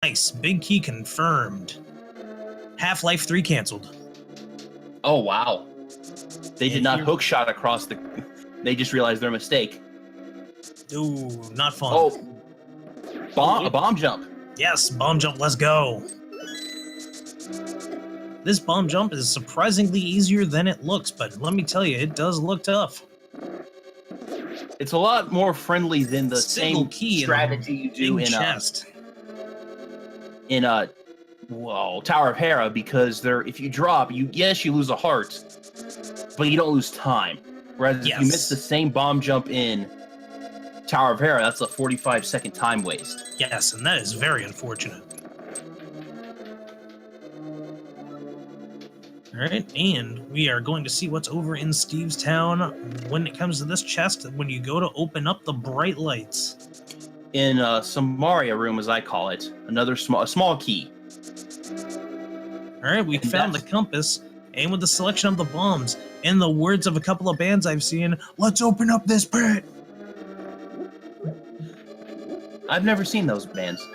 Nice. Big key confirmed. Half-Life 3 canceled. Oh, wow. They did not hook shot across the... They just realized their mistake. Ooh, not fun. Oh. A bomb jump. Yes, bomb jump, let's go. This bomb jump is surprisingly easier than it looks, but let me tell you, it does look tough. It's a lot more friendly than the Single same key strategy you do in chest. Tower of Hera, because if you drop, you lose a heart, but you don't lose time. Whereas if you miss the same bomb jump in Tower of Hera, that's a 45-second time waste. Yes, and that is very unfortunate. Alright, and we are going to see what's over in Steve's Town when it comes to this chest when you go to open up the bright lights. In Samaria room, as I call it, a small key. Alright, we found the compass, and with the selection of the bombs, in the words of a couple of bands I've seen, let's open up this pit! I've never seen those bands.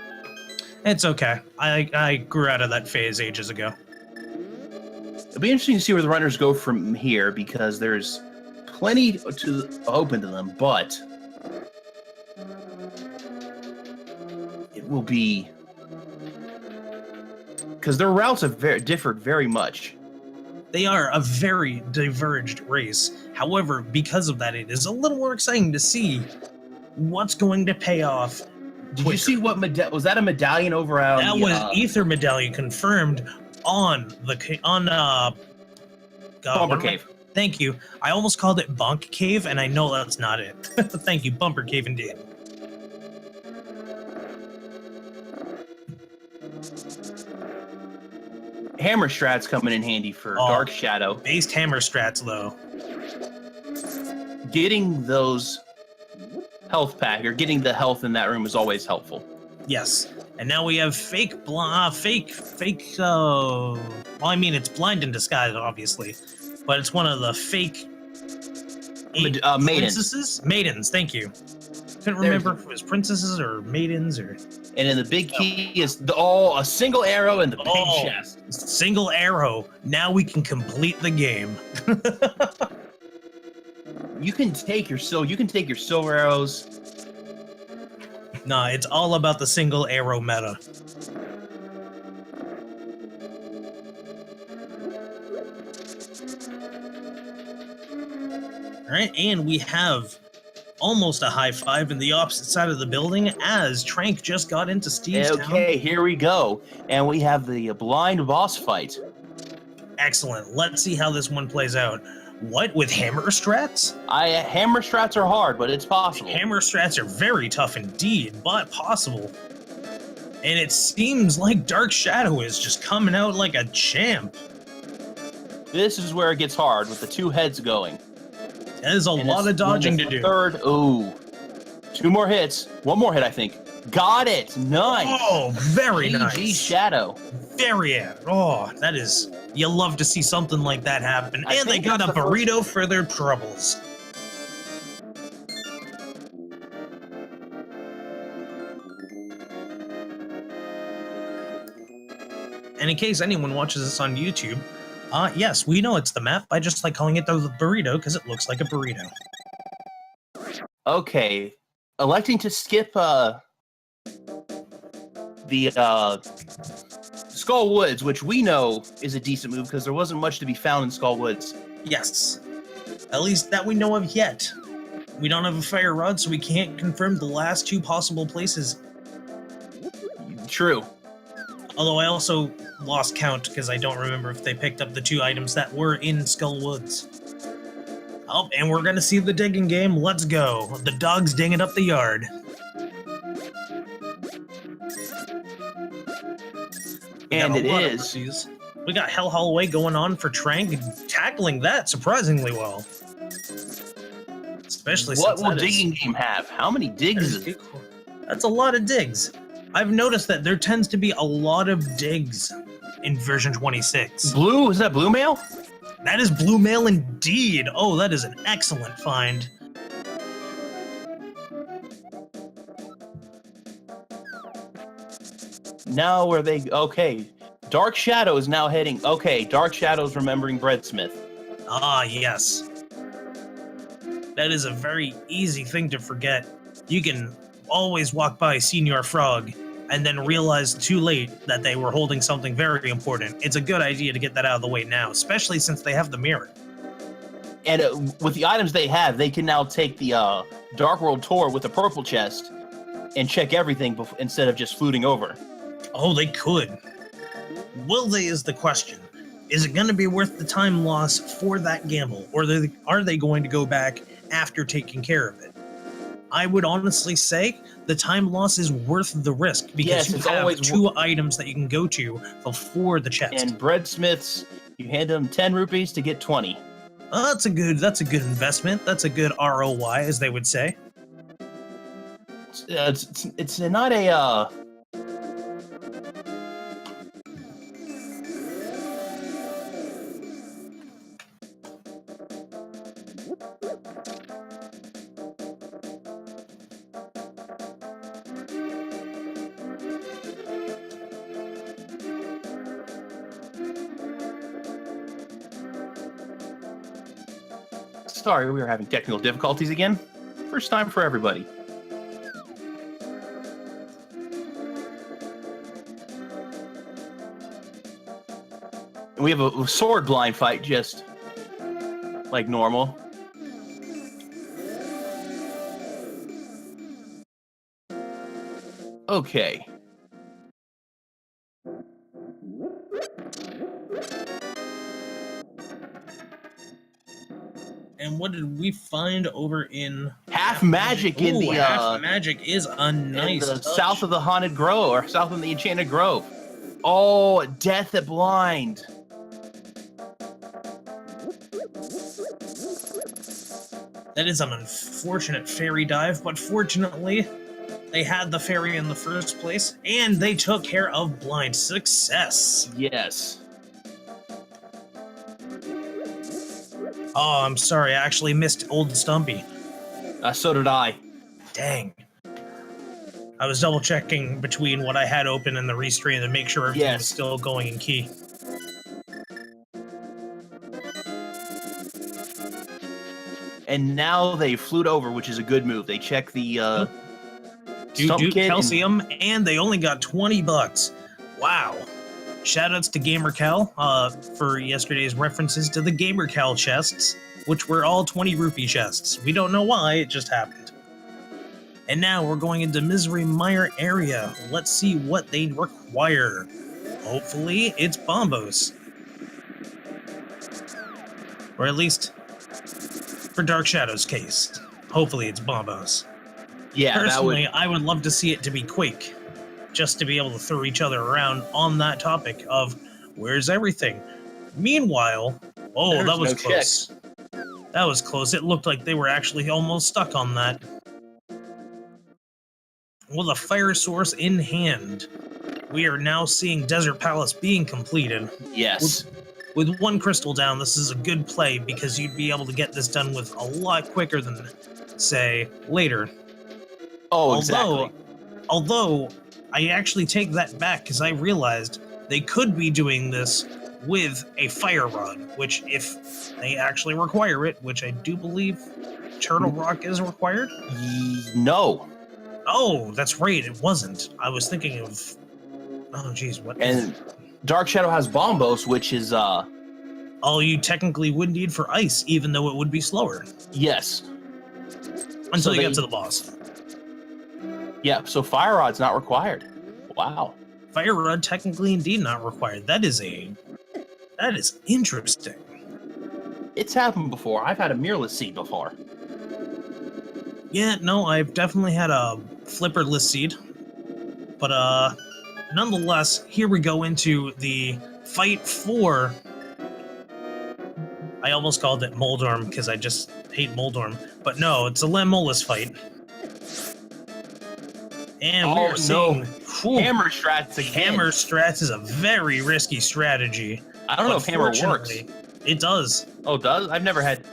It's okay. I grew out of that phase ages ago. It'll be interesting to see where the runners go from here, because there's plenty to open to them, but it will be... Because their routes have differed very much. They are a very diverged race. However, because of that, it is a little more exciting to see what's going to pay off. Did you see what was that a medallion over out? That was Ether Medallion confirmed on Bumper Cave. Thank you. I almost called it Bonk Cave, and I know that's not it. Thank you, Bumper Cave indeed. Hammer strats coming in handy for Dark Shadow. Based hammer strats, though. Getting those health pack, or getting the health in that room is always helpful. Yes. And now we have well, I mean, it's blind in disguise, obviously, but it's one of the fake maidens. Maidens, thank you. Couldn't remember if it was princesses or maidens or... And then the big key is a single arrow in the big chest. Single arrow. Now we can complete the game. You can take your silver arrows. Nah, it's all about the single arrow meta. Alright, and we have almost a high five in the opposite side of the building as Tranq just got into Steve's Town. Okay, here we go. And we have the blind boss fight. Excellent. Let's see how this one plays out. What, with hammer strats? Hammer strats are hard, but it's possible. Hammer strats are very tough indeed, but possible. And it seems like Dark Shadow is just coming out like a champ. This is where it gets hard, with the two heads going. There's a lot of dodging to do. Third, two more hits. One more hit, I think. Got it. Nice. Oh, very nice. GG Shadow. That is... You love to see something like that happen. And they got a burrito for their troubles. And in case anyone watches this on YouTube, yes, we know it's the map. I just like calling it the burrito because it looks like a burrito. Okay. Electing to skip the Skull Woods, which we know is a decent move because there wasn't much to be found in Skull Woods. Yes. At least that we know of yet. We don't have a fire rod, so we can't confirm the last two possible places. True. Although I also lost count because I don't remember if they picked up the two items that were in Skull Woods. Oh, and we're gonna see the digging game. Let's go. The dog's digging up the yard. And it is. We got Hell Holloway going on for Tranq, tackling that surprisingly well. Especially what will digging game have? How many digs is it? That's a lot of digs. I've noticed that there tends to be a lot of digs in version 26. Blue? Is that blue mail? That is blue mail indeed. Oh, that is an excellent find. now where they... Okay. Dark Shadow is now heading... Okay, Dark Shadow's remembering Breadsmith. Ah, yes. That is a very easy thing to forget. You can always walk by Senior Frog and then realize too late that they were holding something very important. It's a good idea to get that out of the way now, especially since they have the mirror. And with the items they have, they can now take the Dark World Tour with the purple chest and check everything instead of just fluting over. Oh, they could. Will they is the question. Is it going to be worth the time loss for that gamble, or are they going to go back after taking care of it? I would honestly say the time loss is worth the risk, because you have two items that you can go to before the chest. And Breadsmiths, you hand them 10 rupees to get 20. That's a good investment. That's a good ROI, as they would say. It's not a Sorry, we were having technical difficulties again. First time for everybody. And we have a sword blind fight, just like normal. Okay. And what did we find over in Half Magic in the Half Magic is a nice touch. South of the Haunted Grove, or south of the Enchanted Grove. Oh, Death at Blind. That is an unfortunate fairy dive, but fortunately, they had the fairy in the first place, and they took care of blind. Success. Yes. Oh, I'm sorry. I actually missed Old Stumpy. So did I. Dang. I was double checking between what I had open and the restream to make sure everything was still going in key. And now they flute over, which is a good move. They check the Dude, calcium, and they only got $20. Wow. Shoutouts to GamerCal for yesterday's references to the GamerCal chests, which were all 20 rupee chests. We don't know why, it just happened. And now we're going into Misery Mire area. Let's see what they require. Hopefully, it's Bombos. Or at least, for Dark Shadow's case, hopefully it's Bombos. Yeah, personally, I would love to see it to be Quake, just to be able to throw each other around on that topic of where's everything. Meanwhile, that was close. That was close. It looked like they were actually almost stuck on that. With a fire source in hand, we are now seeing Desert Palace being completed. Yes. With one crystal down, this is a good play because you'd be able to get this done with a lot quicker than, say, later. Oh, exactly. Although I actually take that back because I realized they could be doing this with a fire rod, which if they actually require it, which I do believe Turtle Rock is required. No. Oh, that's right. It wasn't. I was thinking of. Oh, geez, what? And Dark Shadow has Bombos, which is all you technically would need for ice, even though it would be slower. Yes. Until you get to the boss. Yeah. So Fire Rod's not required. Wow. Fire Rod technically indeed not required. That is interesting. It's happened before. I've had a mirrorless seed before. Yeah, no, I've definitely had a flipperless seed. But nonetheless, here we go into the fight for... I almost called it Moldorm because I just hate Moldorm. But no, it's a Lemolus fight. And we're seeing... Hammer strats again. Hammer strats is a very risky strategy. I don't know if hammer works. It does. Oh, it does? I've never had...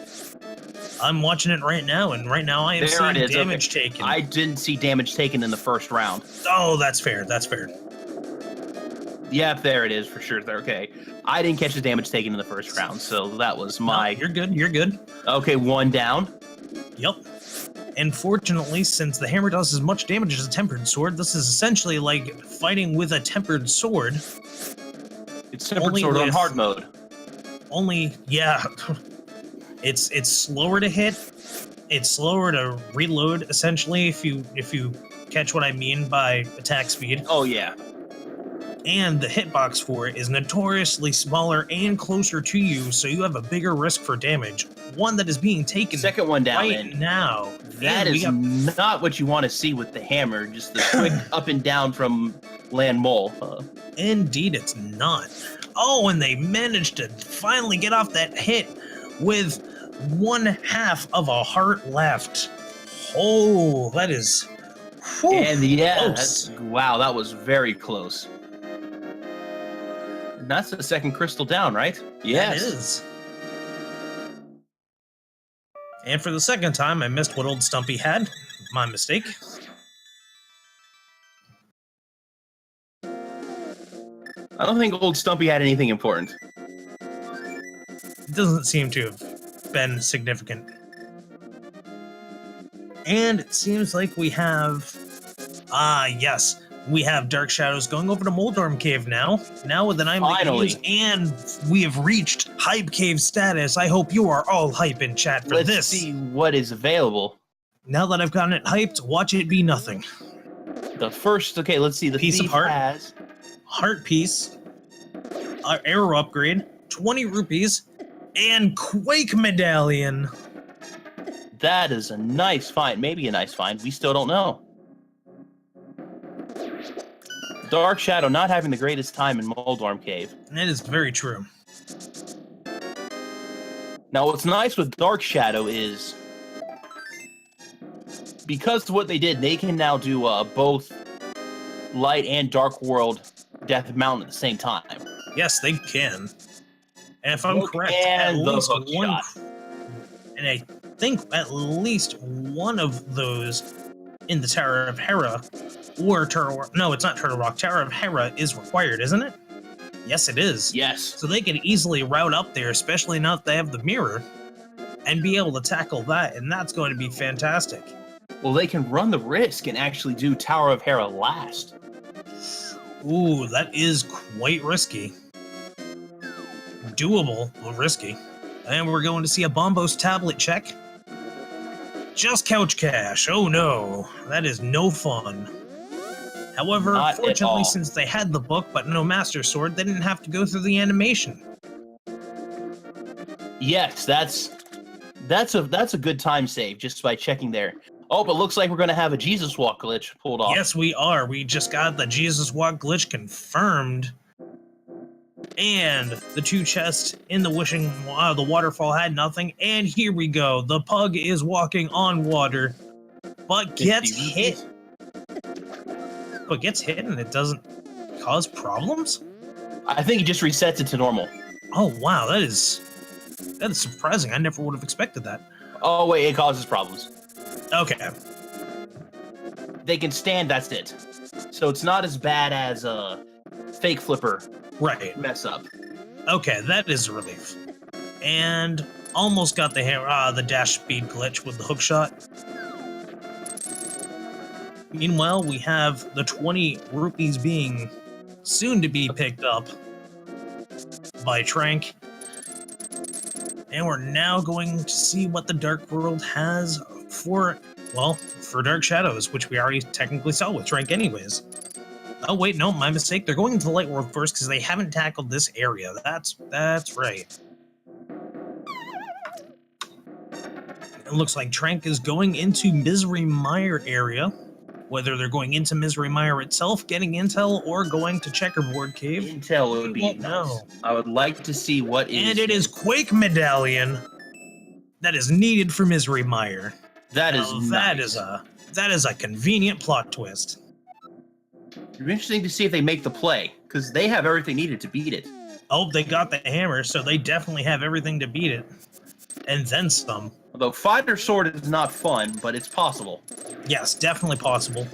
I'm watching it right now, and right now I am seeing damage taken. I didn't see damage taken in the first round. Oh, that's fair. That's fair. Yep, there it is for sure. Okay, I didn't catch the damage taken in the first round, so that was my. No, you're good. You're good. Okay, 1 down. Yep. And fortunately, since the hammer does as much damage as a tempered sword, this is essentially like fighting with a tempered sword. It's tempered sword on hard mode. Only, yeah. It's slower to hit. It's slower to reload, essentially, if you catch what I mean by attack speed. Oh, yeah. And the hitbox for it is notoriously smaller and closer to you, so you have a bigger risk for damage. One that is being taken second one down right now. That is not what you want to see with the hammer, just the quick up and down from land mole. Indeed, it's not. Oh, and they managed to finally get off that hit with 1/2 of a heart left. Oh, that is... Whew, and yeah, close. Wow, that was very close. And that's the second crystal down, right? Yes. It is. And for the second time, I missed what old Stumpy had. My mistake. I don't think old Stumpy had anything important. It doesn't seem to have been significant. And it seems like we have... yes. We have Dark Shadows going over to Moldorm Cave now. Now with an item that you use, and we have reached Hype Cave status. I hope you are all hype in chat for this. Let's see what is available. Now that I've gotten it hyped, watch it be nothing. The first... Okay, let's see. The piece of heart. Has... Heart piece. Arrow upgrade. 20 rupees. And Quake Medallion. That is a nice find. Maybe a nice find. We still don't know. Dark Shadow not having the greatest time in Moldorm Cave. That is very true. Now, what's nice with Dark Shadow is, because of what they did, they can now do both Light and Dark World Death Mountain at the same time. Yes, they can. And if I'm correct, at least one... And I think at least one of those in the Tower of Hera, or no, it's not Turtle Rock. Tower of Hera is required, isn't it? Yes, it is. Yes. So they can easily route up there, especially now that they have the mirror, and be able to tackle that, and that's going to be fantastic. Well, they can run the risk and actually do Tower of Hera last. Ooh, that is quite risky. Doable, but risky. And we're going to see a Bombos tablet check. Just couch cash. Oh no, that is no fun. However, fortunately, since they had the book but no Master Sword, they didn't have to go through the animation. Yes, that's a good time save just by checking there. Oh, but looks like we're going to have a Jesus Walk glitch pulled off. Yes, we are. We just got the Jesus Walk glitch confirmed. And the 2 chests in the the waterfall had nothing. And here we go. The pug is walking on water, but gets hit. But gets hit and it doesn't cause problems? I think he just resets it to normal. Oh, wow. That is surprising. I never would have expected that. Oh, wait. It causes problems. Okay. They can stand, that's it. So it's not as bad as a fake flipper mess up. Okay, that is a relief. And almost got the dash speed glitch with the hook shot. Meanwhile, we have the 20 rupees being soon to be picked up by Tranq. And we're now going to see what the Dark World has for Dark Shadows, which we already technically saw with Tranq anyways. Oh wait, no, my mistake. They're going into the Light World first because they haven't tackled this area. That's right. It looks like Tranq is going into Misery Mire area. Whether they're going into Misery Mire itself, getting intel, or going to Checkerboard Cave. Intel would be nice. I would like to see what is... And it is Quake Medallion that is needed for Misery Mire. That is nice. That is a convenient plot twist. It'd be interesting to see if they make the play, because they have everything needed to beat it. Oh, they got the hammer, so they definitely have everything to beat it. And then some. Although Fighter Sword is not fun, but it's possible. Yes, definitely possible.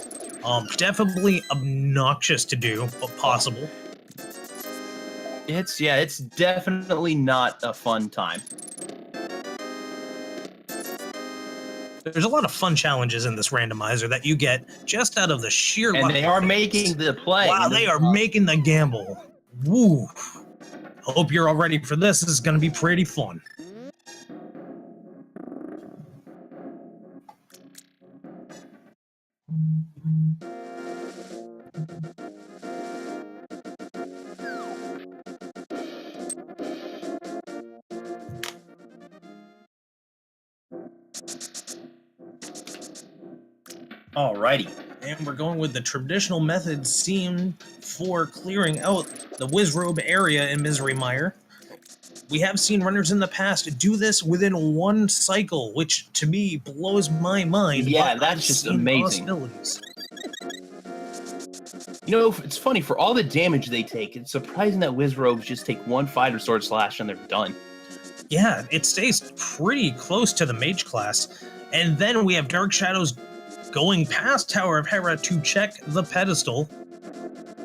Definitely obnoxious to do, but possible. It's definitely not a fun time. There's a lot of fun challenges in this randomizer that you get just out of the sheer luck. And they are making the play. Wow, they are making the gamble. Woo. I hope you're all ready for this. This is going to be pretty fun. Alrighty. And we're going with the traditional methods seen for clearing out the Wizrobe area in Misery Mire. We have seen runners in the past do this within one cycle, which to me blows my mind. Yeah, that's just amazing. You know, it's funny, for all the damage they take, it's surprising that Wizrobes just take one Fighter Sword Slash and they're done. Yeah, it stays pretty close to the Mage class. And then we have Dark Shadows going past Tower of Hera to check the pedestal.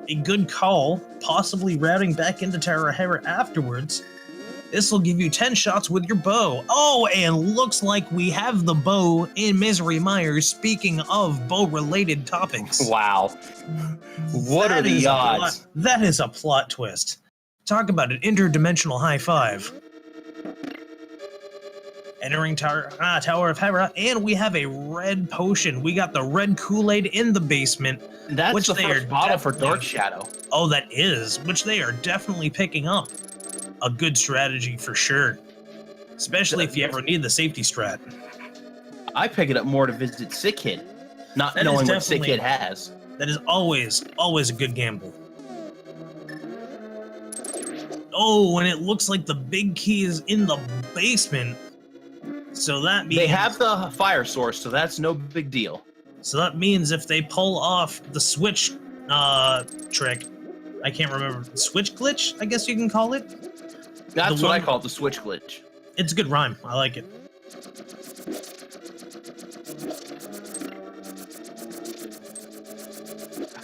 A good call, possibly routing back into Tower of Hera afterwards. This will give you 10 shots with your bow. Oh, and looks like we have the bow in Misery Mire, speaking of bow-related topics. Wow. What are the odds? That is a plot twist. Talk about an interdimensional high five. Entering Tower of Hera, and we have a red potion. We got the red Kool-Aid in the basement. That's which the first bottle for Dark Shadow. Oh, that is, which they are definitely picking up. A good strategy for sure. Especially if you ever need the safety strat. I pick it up more to visit Sick Kid, not knowing what Sick Kid has. That is always a good gamble. Oh, and it looks like the big key is in the basement. So that means... They have the fire source, so that's no big deal. So that means if they pull off the switch trick, I can't remember, switch glitch, I guess you can call it? That's what I call it, the switch glitch. It's a good rhyme. I like it.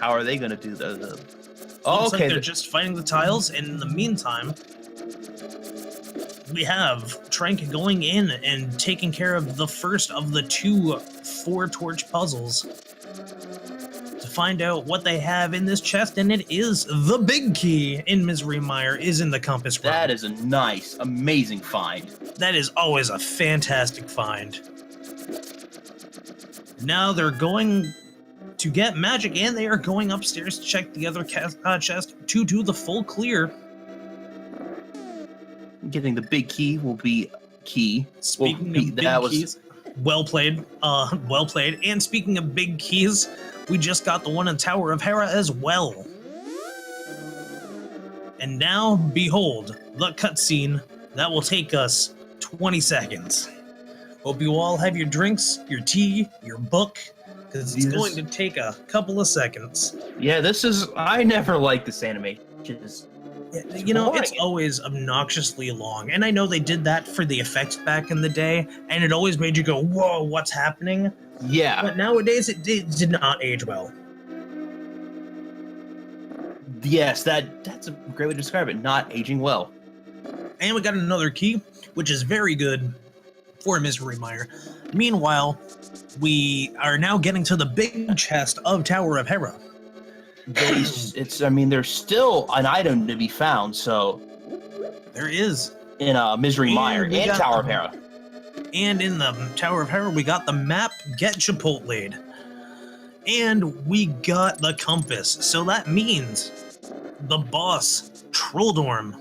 How are they going to do the... Oh, okay. Like they're just fighting the tiles, and in the meantime, we have Tranq going in and taking care of the first of the 2 4-torch puzzles to find out what they have in this chest, and it is the big key in Misery Mire is in the compass room. That is a nice, amazing find. That is always a fantastic find. Now they're going to get magic, and they are going upstairs to check the other chest to do the full clear. Getting the big key will be key. Speaking of big keys, well played. And speaking of big keys, we just got the one in Tower of Hera as well. And now, behold, the cutscene that will take us 20 seconds. Hope you all have your drinks, your tea, your book, because it's going to take a couple of seconds. Yeah, I never liked this animation. You know, it's always obnoxiously long, and I know they did that for the effects back in the day, and it always made you go, whoa, what's happening? Yeah. But nowadays, it did not age well. Yes, that's a great way to describe it, not aging well. And we got another key, which is very good for Misery Mire. Meanwhile, we are now getting to the big chest of Tower of Hera. There's still an item to be found, so... There is. In Misery Mire and Tower of Hera. And in the Tower of Hera, we got the map, Get Chipotle'd. And we got the compass. So that means the boss, Trolldorm,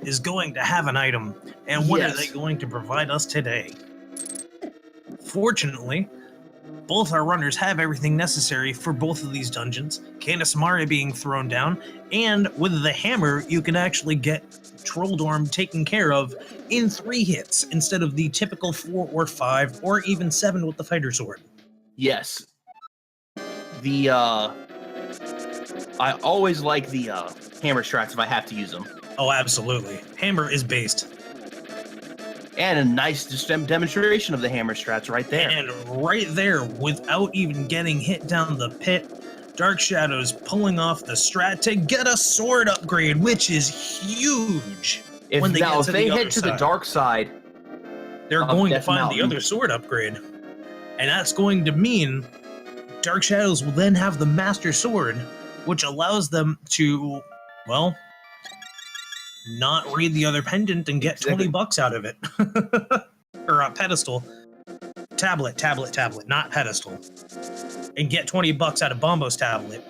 is going to have an item. And what are they going to provide us today? Fortunately, both our runners have everything necessary for both of these dungeons. Canis Mare being thrown down, and with the hammer, you can actually get Trolldorm taken care of in 3 hits instead of the typical 4 or 5 or even 7 with the fighter sword. Yes. I always like the hammer strats if I have to use them. Oh, absolutely. Hammer is based. And a nice demonstration of the hammer strats right there. And right there, without even getting hit down the pit, Dark Shadow's pulling off the strat to get a sword upgrade, which is huge. If they head to the dark side, they're going to find the other sword upgrade. And that's going to mean Dark Shadows will then have the Master Sword, which allows them to, well, not read the other pendant and get 20 bucks out of it. Or a pedestal. Tablet, not pedestal. And get 20 bucks out of Bombo's tablet.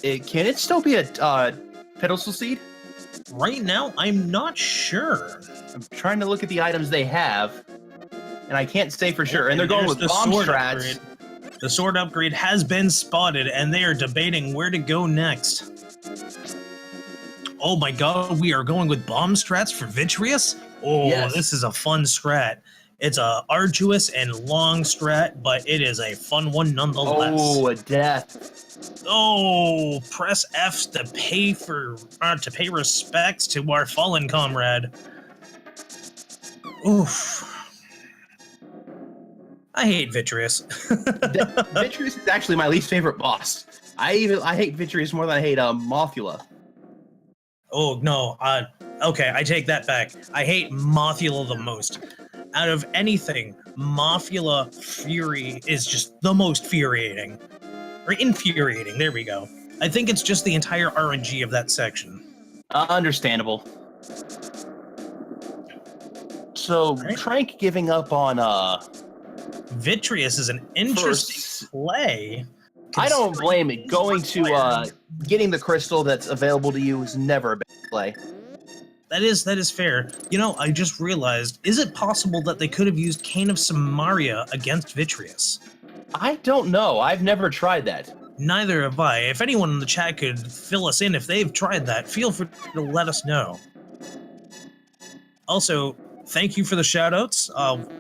Can it still be a pedestal seed? Right now, I'm not sure. I'm trying to look at the items they have, and I can't say for sure. And they're going with bomb strats. The sword upgrade has been spotted, and they are debating where to go next. Oh my god, we are going with bomb strats for Vitreous? Oh, yes. This is a fun strat. It's a arduous and long strat, but it is a fun one nonetheless. Oh, a death. Oh, press F to pay respects to our fallen comrade. Oof. I hate Vitreous. Vitreous is actually my least favorite boss. I hate Vitreous more than I hate Mothula. Oh no, okay, I take that back. I hate Mothula the most. Out of anything, Mothula Fury is just the most infuriating. Or infuriating, there we go. I think it's just the entire RNG of that section. Understandable. So, right. Tranq giving up on, Vitreous is an interesting play. I don't blame it. Going to, getting the crystal that's available to you is never a bad play. That is fair. You know, I just realized, is it possible that they could have used Cane of Samaria against Vitreous? I don't know. I've never tried that. Neither have I. If anyone in the chat could fill us in if they've tried that, feel free to let us know. Also, thank you for the shoutouts.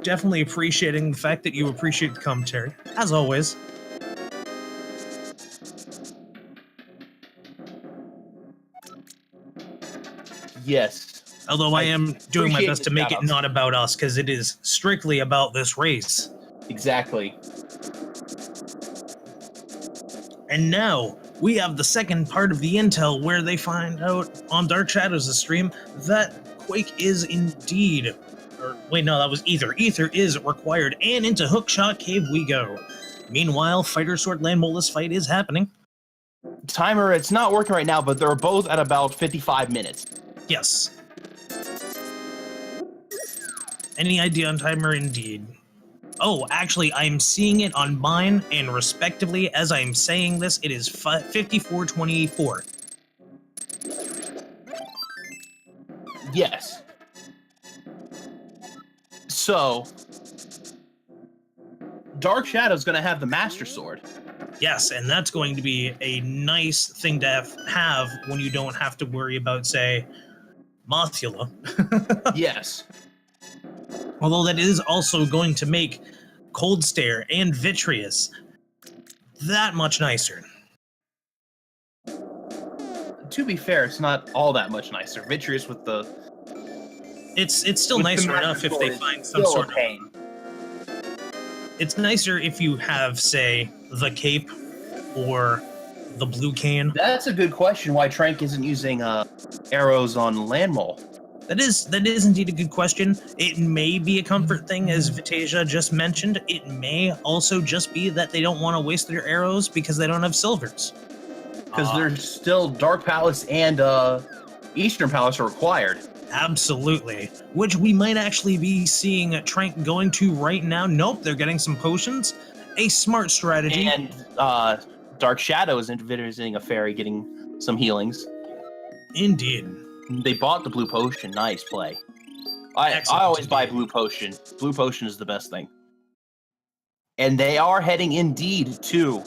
Definitely appreciating the fact that you appreciate the commentary, as always. Yes. Although I am doing my best to make it not about us, because it is strictly about this race. Exactly. And now, we have the second part of the intel where they find out on Dark Shadows' stream that Quake is indeed... Or, wait, no, that was Ether. Ether is required, and into Hookshot Cave we go. Meanwhile, Fighter Sword Land Molus fight is happening. Timer, it's not working right now, but they're both at about 55 minutes. Yes. Any idea on timer? Indeed. Oh, actually, I'm seeing it on mine, and respectively, as I'm saying this, it is 54:24. Yes. So, Dark Shadow's going to have the Master Sword. Yes, and that's going to be a nice thing to have when you don't have to worry about, say, Mothula. Yes. Although that is also going to make Cold Stare and Vitreous that much nicer. To be fair, it's not all that much nicer. Vitreous with the... It's still nicer enough if they find some sort of pain. It's nicer if you have, say, the cape or the blue cane. That's a good question why Tranq isn't using arrows on Landmole. That is indeed a good question. It may be a comfort thing, as Vitasia just mentioned. It may also just be that they don't want to waste their arrows because they don't have silvers. Because there's still Dark Palace and Eastern Palace are required. Absolutely. Which we might actually be seeing Tranq going to right now. Nope, they're getting some potions. A smart strategy. And Dark Shadow is visiting a fairy getting some healings. Indeed. They bought the blue potion. Nice play. I always buy blue potion. Blue potion is the best thing. And they are heading indeed to...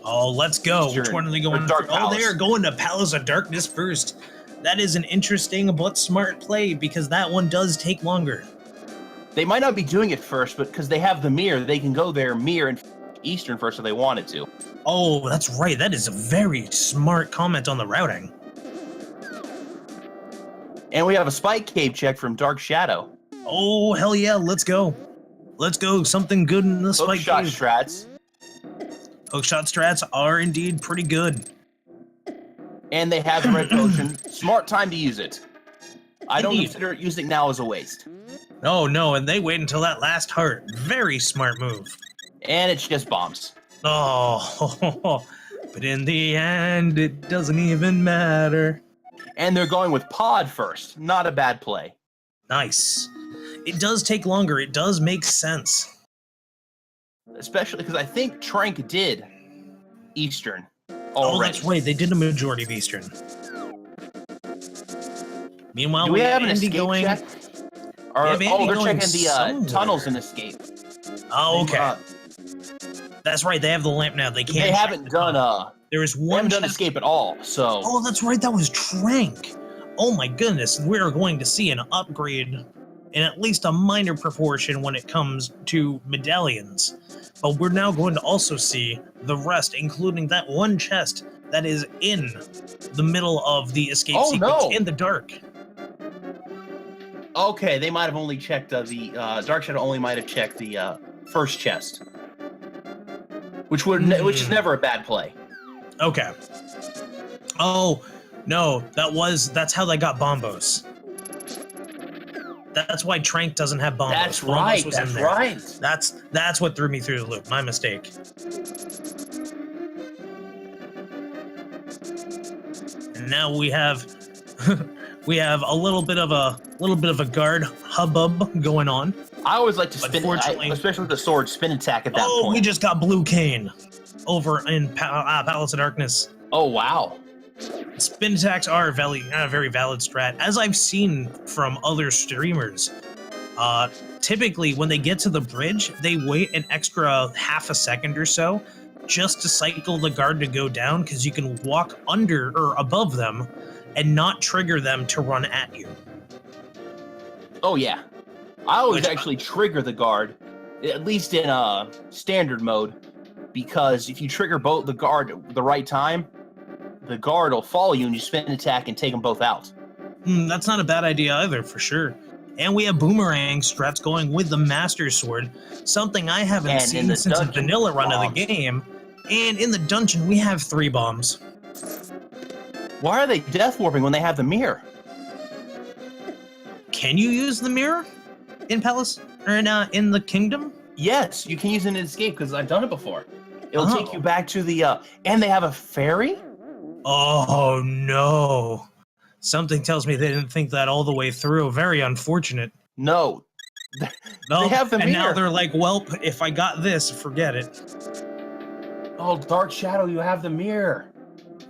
Oh, let's go. Which one are they going to? Oh, they are going to Palace of Darkness first. That is an interesting but smart play because that one does take longer. They might not be doing it first, but because they have the mirror, they can go there, mirror, and Eastern first if they wanted to. Oh, that's right. That is a very smart comment on the routing. And we have a Spike Cave check from Dark Shadow. Oh, hell yeah. Let's go. Let's go. Something good in the Spike Cave. Strats. Hookshot strats are indeed pretty good. And they have the red potion. Smart time to use it. I don't Indeed. consider using it now as a waste. Oh no, and they wait until that last heart. Very smart move. And it's just bombs. Oh, but in the end, it doesn't even matter. And they're going with pod first. Not a bad play. Nice. It does take longer. It does make sense. Especially because I think Tranq did Eastern already. Oh, that's right. They did a majority of Eastern. Meanwhile, Do we have an Andy escape going. check? Or, Andy they're going checking the somewhere. tunnels and escape. Oh, okay. That's right. They have the lamp now. They can't. They haven't done There is they one. haven't done chest- escape at all. So Oh, that's right. That was Tranq. Oh my goodness. We're going to see an upgrade in at least a minor proportion when it comes to medallions. But we're now going to also see the rest, including that one chest that is in the middle of the escape sequence in the dark. okay, they might have only checked the DarkShadow only might have checked the first chest, which is never a bad play. Okay. Oh no, that's how they got bombos. That's why Tranq doesn't have bombos. That's Bombos right. was That's in there. right. That's what threw me through the loop. My mistake. And now we have we have a little bit of a guard hubbub going on. I always like to spin, Unfortunately- especially with the sword, spin attack at that Oh, point. we just got Blue Cane over in Palace of Darkness. Oh wow. Spin attacks are a very valid strat, as I've seen from other streamers. Typically, when they get to the bridge, they wait an extra half a second or so just to cycle the guard to go down, because you can walk under or above them and not trigger them to run at you. Oh yeah. I always Which- actually trigger the guard, at least in standard mode, because if you trigger both the guard at the right time, the guard will follow you and you spin an attack and take them both out. That's not a bad idea either, for sure. And we have boomerang strats going with the Master Sword, something I haven't And in seen the since the dungeon, vanilla run of bombs. the game. And in the dungeon, we have 3 bombs. Why are they death warping when they have the mirror? Can you use the mirror in Palace or in the Kingdom? Yes, you can use it in escape because I've done it before. It'll Oh. take you back to the and they have a fairy? Oh no! Something tells me they didn't think that all the way through. Very unfortunate. No. No, have the and now mirror. they're like, "Welp, if I got this, forget it." Oh, Dark Shadow, you have the mirror.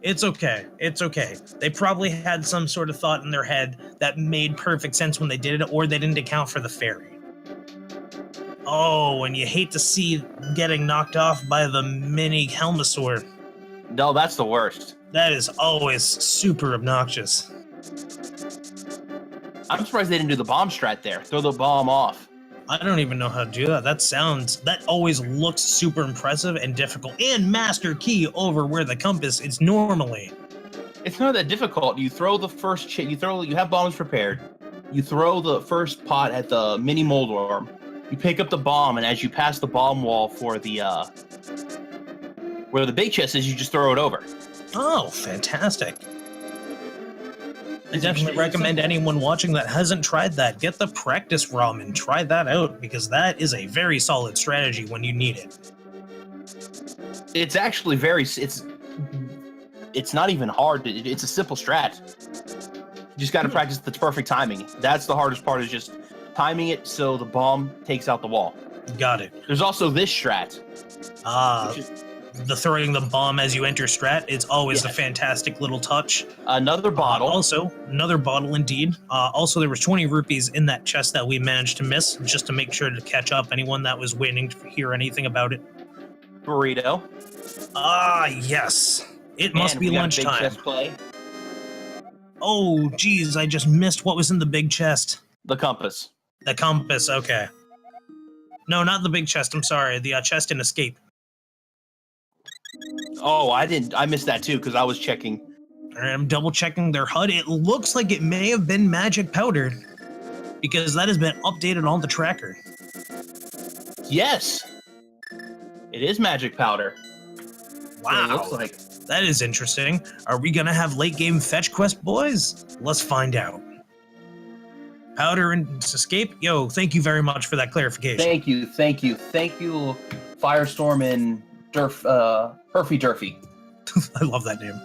It's okay. It's okay. They probably had some sort of thought in their head that made perfect sense when they did it, or they didn't account for the fairy. Oh, and you hate to see getting knocked off by the mini Helmasaur. No, that's the worst. That is always super obnoxious. I'm surprised they didn't do the bomb strat there. Throw the bomb off. I don't even know how to do that. That always looks super impressive and difficult. And Master Key over where the compass is normally. It's not that difficult. You throw the first you have bombs prepared. You throw the first pot at the mini mold worm. You pick up the bomb, and as you pass the bomb wall for the where the big chest is, you just throw it over. Oh, fantastic. I definitely recommend anyone watching that hasn't tried that, get the practice ROM and try that out, because that is a very solid strategy when you need it. It's actually it's not even hard. It's a simple strat. You just got to practice the perfect timing. That's the hardest part, is just timing it so the bomb takes out the wall. Got it. There's also this strat. which is The throwing the bomb as you enter strat, it's always a Yes. fantastic little touch. another bottle. Also, another bottle indeed. Also, there was 20 rupees in that chest that we managed to miss, just to make sure to catch up anyone that was waiting to hear anything about it. Burrito. Yes. It must And be we got a big lunchtime. chest play. Oh, geez, I just missed what was in the big chest. The compass. The compass, okay. No, not the big chest, I'm sorry. The chest in Escape. Oh, I missed that too because I was checking. I'm double checking their HUD. It looks like it may have been magic powdered, because that has been updated on the tracker. Yes, it is magic powder. Wow. It looks like. That is interesting. Are we gonna have late game fetch quest, boys? Let's find out. Powder and Escape? Yo, thank you very much for that clarification. Thank you, Firestorm and Herfy Durfy. I love that name.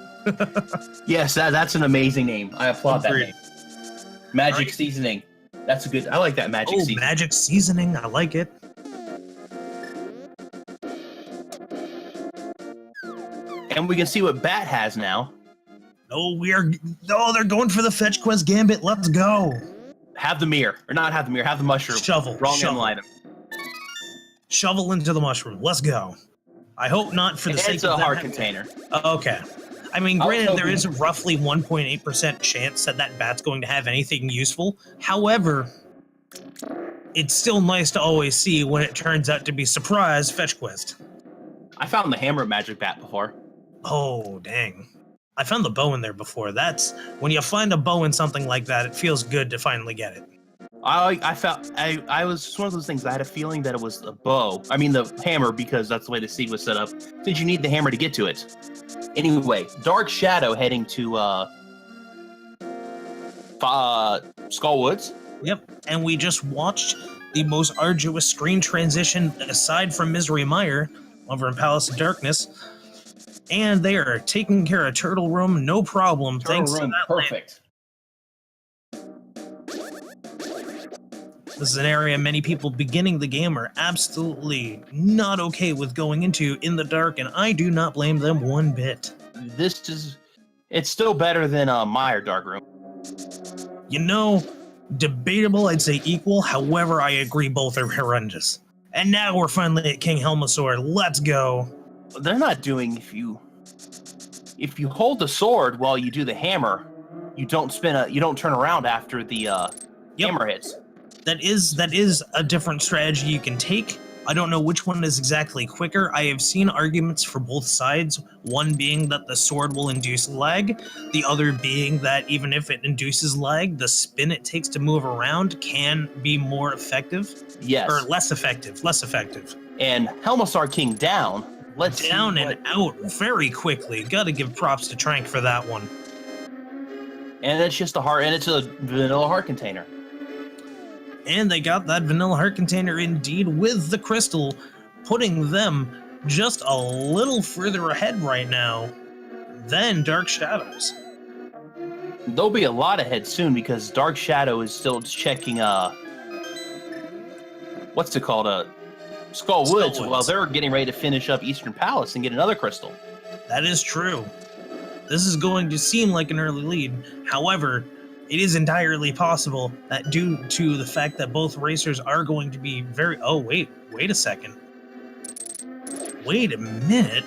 Yes, that's an amazing name. I applaud that name. Magic Right. Seasoning. That's a good. I like that Magic Seasoning. Magic Seasoning. I like it. And we can see what Bat has now. They're going for the fetch quest gambit. Let's go. Have the mirror, or not have the mirror. Have the mushroom. Shovel. Wrong animal item. Shovel into the mushroom. Let's go. I hope not for the sake of It's a heart container. Okay. I mean, granted, there is a roughly 1.8% chance that bat's going to have anything useful. However, it's still nice to always see when it turns out to be surprise fetch quest. I found the hammer Magic Bat before. Oh, dang. I found the bow in there before. That's when you find a bow in something like that, it feels good to finally get it. I was one of those things. I had a feeling that it was the bow. I mean the hammer, because that's the way the seed was set up. Since you need the hammer to get to it. Anyway, Dark Shadow heading to Skull Woods. Yep, and we just watched the most arduous screen transition aside from Misery Mire over in Palace of Darkness. And they are taking care of Turtle Room, no problem. Thanks to that perfect. This is an area many people beginning the game are absolutely not okay with going into in the dark, and I do not blame them one bit. It's still better than Mire Dark Room. You know, debatable, I'd say equal. However, I agree both are horrendous. And now we're finally at King Helmasaur. Let's go. They're not doing if you hold the sword while you do the hammer, you don't turn around after the hammer hits. That is a different strategy you can take. I don't know which one is exactly quicker. I have seen arguments for both sides, one being that the sword will induce lag, the other being that even if it induces lag, the spin it takes to move around can be more effective. Yes. Or less effective. And Helmasaur King down. Down and out very quickly. Gotta give props to Tranq for that one. And it's just it's a vanilla heart container. And they got that vanilla heart container indeed with the crystal, putting them just a little further ahead right now than Dark Shadows. There'll be a lot ahead soon because Dark Shadow is still checking what's it called? Skull Woods, while they're getting ready to finish up Eastern Palace and get another crystal. That is true. This is going to seem like an early lead. However, it is entirely possible that due to the fact that both racers are going to be very... Oh, wait a second. Wait a minute.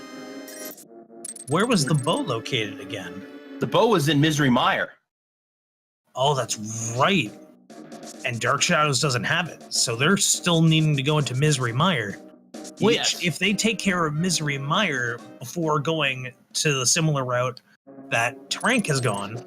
Where was the bow located again? The bow was in Misery Mire. Oh, that's right. And Dark Shadows doesn't have it, so they're still needing to go into Misery Mire. Which, if they take care of Misery Mire before going to the similar route that Tranq has gone,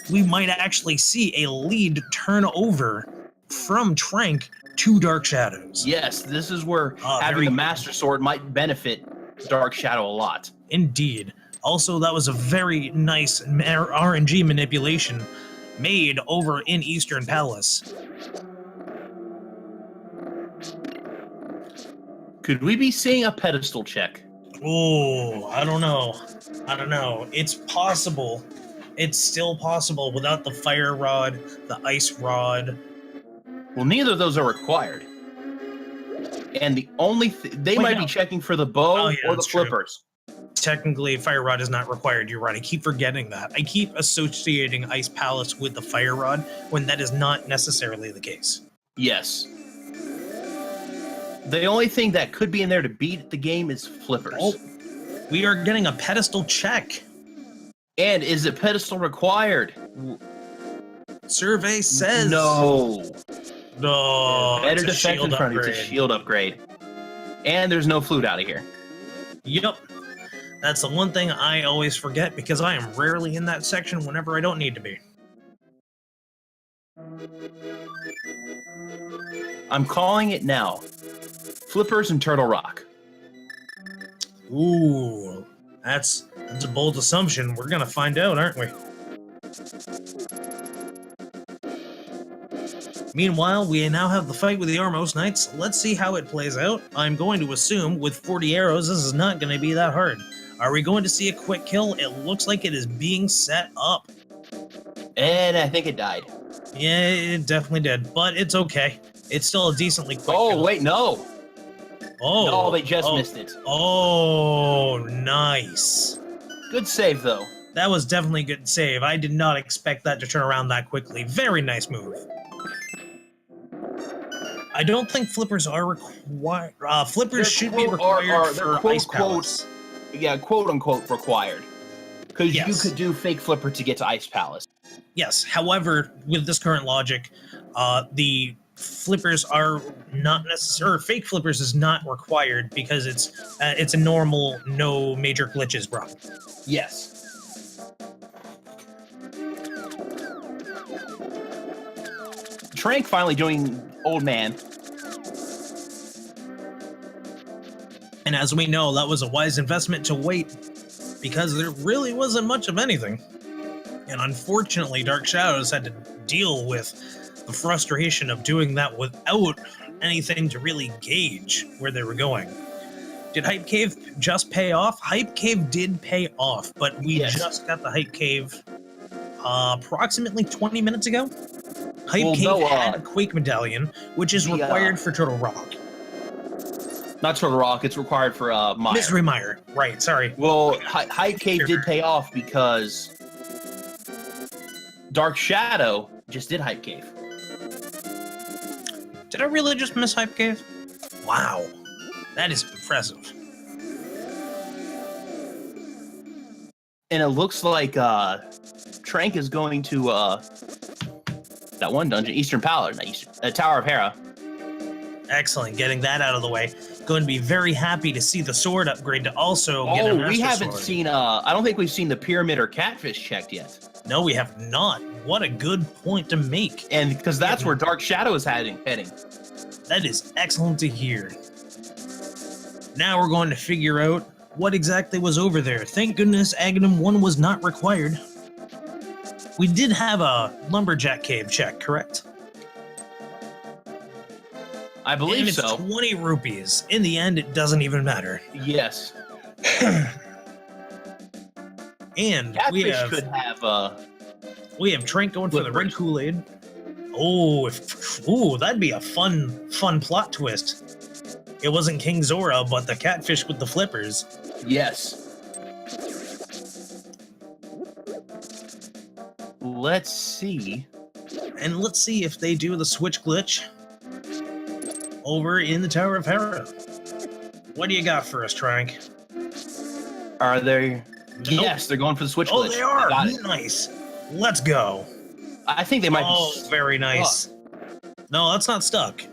we might actually see a lead turn over from Tranq to Dark Shadows. Yes, this is where having a Master Sword might benefit Dark Shadow a lot. Indeed. Also, that was a very nice RNG manipulation made over in Eastern Palace. Could we be seeing a pedestal check? Oh, I don't know. It's possible. It's still possible without the fire rod, the ice rod. Well, neither of those are required. And the only they might be checking for the bow or the flippers. Technically, fire rod is not required. You're right. I keep forgetting that. I keep associating Ice Palace with the fire rod when that is not necessarily the case. Yes. The only thing that could be in there to beat the game is flippers. Oh, we are getting a pedestal check. And is it pedestal required? Survey says no. Better it's defense in front. It's a shield upgrade. And there's no flute out of here. Yep. That's the one thing I always forget because I am rarely in that section whenever I don't need to be. I'm calling it now. Flippers and Turtle Rock. Ooh, That's a bold assumption. We're gonna find out, aren't we? Meanwhile, we now have the fight with the Armos Knights. Let's see how it plays out. I'm going to assume with 40 arrows, this is not going to be that hard. Are we going to see a quick kill? It looks like it is being set up. And I think it died. Yeah, it definitely did, but it's okay. It's still a decently quick kill. Oh, wait, no. Oh, no, they just missed it. Oh, nice. Good save, though. That was definitely a good save. I did not expect that to turn around that quickly. Very nice move. I don't think flippers are required. Flippers should be required for Ice Palace. Yeah, quote-unquote required. Because Yes. you could do fake flipper to get to Ice Palace. Yes, however, with this current logic, the flippers are not necessary. Fake flippers is not required because it's a normal, no major glitches, bro. Yes. Tranq finally doing old man. And as we know, that was a wise investment to wait because there really wasn't much of anything. And unfortunately, Dark Shadows had to deal with the frustration of doing that without anything to really gauge where they were going. Did Hype Cave just pay off? Hype Cave did pay off, but we just got the Hype Cave approximately 20 minutes ago. Hype Cave had a Quake Medallion, which is required for Turtle Rock. Not Turtle Rock, it's required for Mire. Mystery Mire, right, sorry. Well, Hype Cave did pay off because Dark Shadow just did Hype Cave. Did I really just miss Hype Cave? Wow, that is impressive. And it looks like Tranq is going to that one dungeon, Eastern Palace, not Eastern, Tower of Hera. Excellent, getting that out of the way. Going to be very happy to see the sword upgrade to also get a Master we haven't Sword. seen, I don't think we've seen the Pyramid or Catfish checked yet. No, we have not. What a good point to make. And because that's where Dark Shadow is heading. That is excellent to hear. Now we're going to figure out what exactly was over there. Thank goodness Aghanim 1 was not required. We did have a Lumberjack Cave check, correct? I believe and it's so. 20 rupees. In the end, it doesn't even matter. Yes. And Catfish could have we have Tranq going for the red Kool-Aid. Oh, that'd be a fun plot twist. It wasn't King Zora, but the catfish with the flippers. Yes. Let's see. And let's see if they do the switch glitch over in the Tower of Hera. What do you got for us, Tranq? Are they? Nope. Yes, they're going for the switch glitch. Oh, they are. Got it. Nice. Let's go. I think they might be very nice. No, that's not stuck.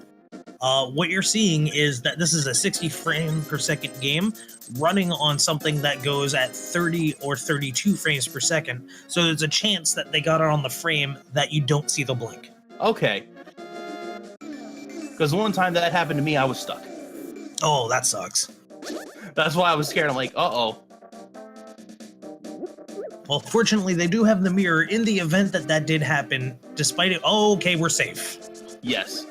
What you're seeing is that this is a 60 frame per second game running on something that goes at 30 or 32 frames per second. So there's a chance that they got it on the frame that you don't see the blink. Okay. Because one time that happened to me, I was stuck. Oh, that sucks. That's why I was scared. I'm like, uh-oh. Well, fortunately, they do have the mirror in the event that that did happen, despite it. Oh, okay, we're safe. Yes.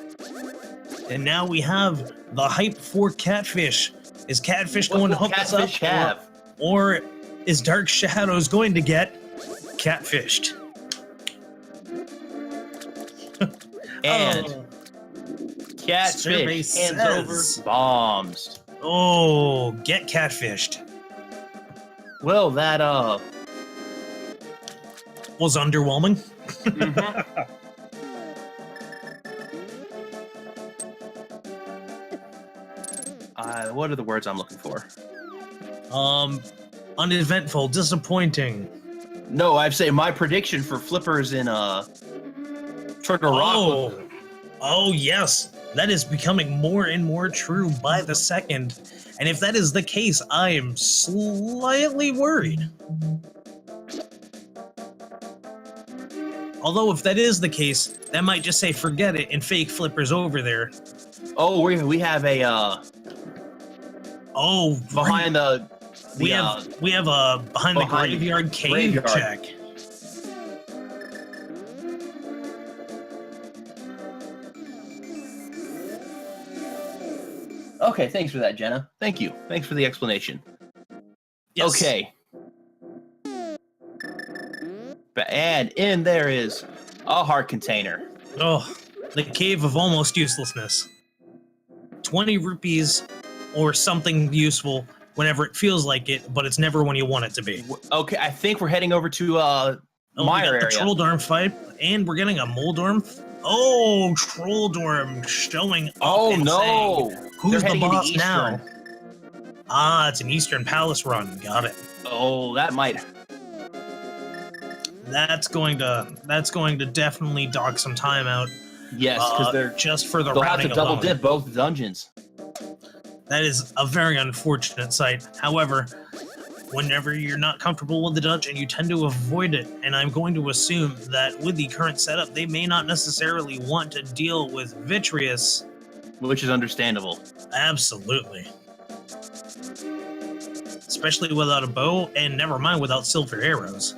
And now we have the hype for Catfish. Is Catfish going to hook us up? Or is Dark Shadows going to get catfished? And Catfish hands over bombs. Oh, get catfished. Well, that was underwhelming. Mm-hmm. What are the words I'm looking for? Uneventful, disappointing. No, I'd say my prediction for flippers in Turtle Rock. Oh yes, that is becoming more and more true by the second. And if that is the case, I am slightly worried. Although if that is the case, that might just say forget it and fake flippers over there. Oh, we have a behind the We have a behind the graveyard cave check. Okay, thanks for that, Jenna. Thank you. Thanks for the explanation. Yes. Okay. And in there is a heart container. Oh, the cave of almost uselessness. 20 rupees or something useful whenever it feels like it, but it's never when you want it to be. Okay, I think we're heading over to Meyer area. The Trolldorm fight, and we're getting a Moldorm. Oh, Trolldorm showing up. Oh no! Saying, who's the boss now? Ah, it's an Eastern Palace run. Got it. Oh, that might. That's going to definitely dock some time out. Yes, because they're just for the they'll routing have to double alone. dip both dungeons. That is a very unfortunate sight. However, whenever you're not comfortable with the dungeon, you tend to avoid it, and I'm going to assume that with the current setup, they may not necessarily want to deal with Vitreous. Which is understandable. Absolutely. Especially without a bow, and never mind without silver arrows.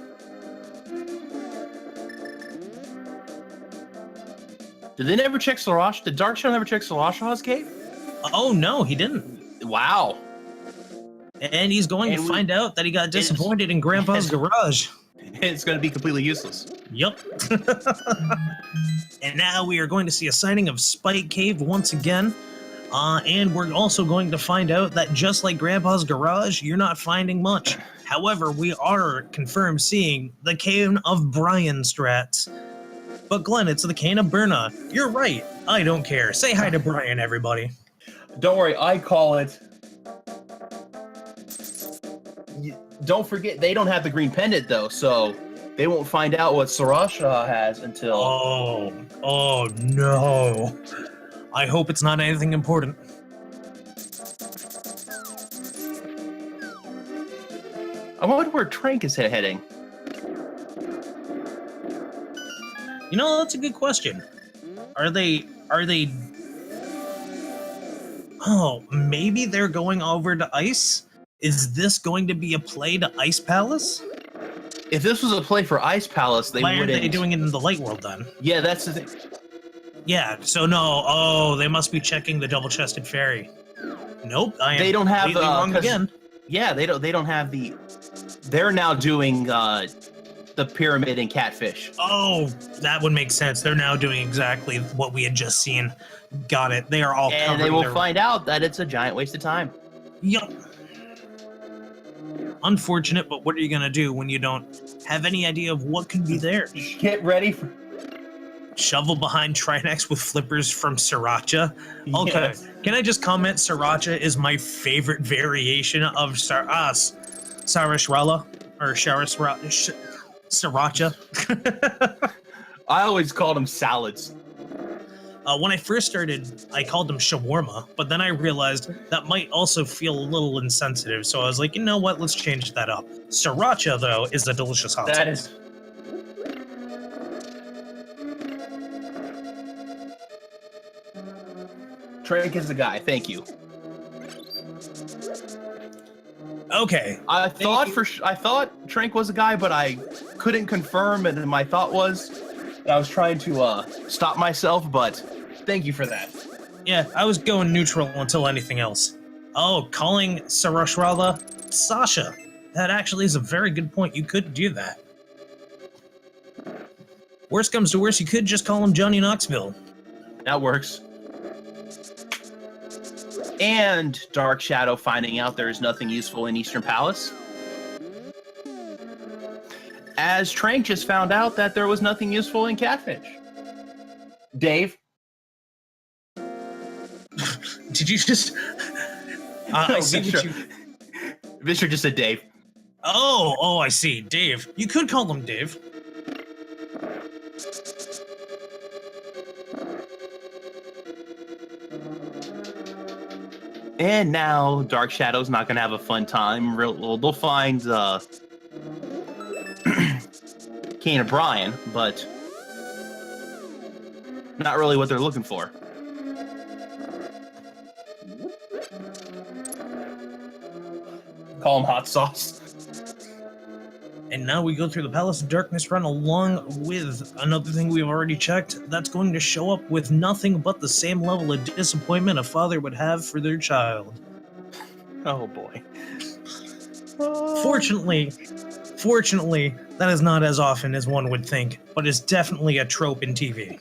Did they never check Sriracha? Did DarkShadow never check Sriracha's cave? Oh, no, he didn't. Wow. And he's going to find out that he got disappointed in Grandpa's garage. It's going to be completely useless. Yup. And now we are going to see a sighting of Spike Cave once again. And we're also going to find out that just like Grandpa's garage, you're not finding much. However, we are confirmed seeing the Cane of Brian strats. But Glenn, it's the Cane of Burna. You're right. I don't care. Say hi to Brian, everybody. Don't worry, I call it. Don't forget, they don't have the green pendant, though, so they won't find out what Sriracha has until... Oh, no. I hope it's not anything important. I wonder where Tranq is heading. You know, that's a good question. Are they... Oh, maybe they're going over to Ice? Is this going to be a play to Ice Palace? If this was a play for Ice Palace, they wouldn't... Why aren't they doing it in the Light World, then? Yeah, that's the thing. Yeah, so no. Oh, they must be checking the double-chested fairy. Nope, they don't have wrong again. Yeah, they don't have the... They're now doing the pyramid and catfish. Oh, that would make sense. They're now doing exactly what we had just seen. Got it. They are all and they will find out that it's a giant waste of time. Yup. Unfortunate, but what are you going to do when you don't have any idea of what could be there? Get ready for... Shovel behind Trinex with flippers from Sriracha. Okay, yes. Can I just comment? Sriracha is my favorite variation of Sarashrala or Sriracha. I always called them salads. When I first started, I called them shawarma, but then I realized that might also feel a little insensitive, so I was like, you know what, let's change that up. Sriracha, though, is a delicious hot That sauce. is... Tranq is the guy, thank you. Okay. I thought Tranq was a guy, but I couldn't confirm, and my thought was that I was trying to stop myself, but thank you for that. Yeah, I was going neutral until anything else. Oh, calling Sarashrala Sasha. That actually is a very good point. You could do that. Worst comes to worst, you could just call him Johnny Knoxville. That works. And DarkShadow finding out there is nothing useful in Eastern Palace. As Tranq just found out that there was nothing useful in Catfish. Dave? Did you just... I see what you... Vischer just said Dave. Oh, I see. Dave. You could call him Dave. And now DarkShadow's not going to have a fun time. They'll find Cane of Brian, but not really what they're looking for. Call him hot sauce. And now we go through the Palace of Darkness run along with another thing we've already checked that's going to show up with nothing but the same level of disappointment a father would have for their child. Oh boy. Fortunately, that is not as often as one would think, but is definitely a trope in TV.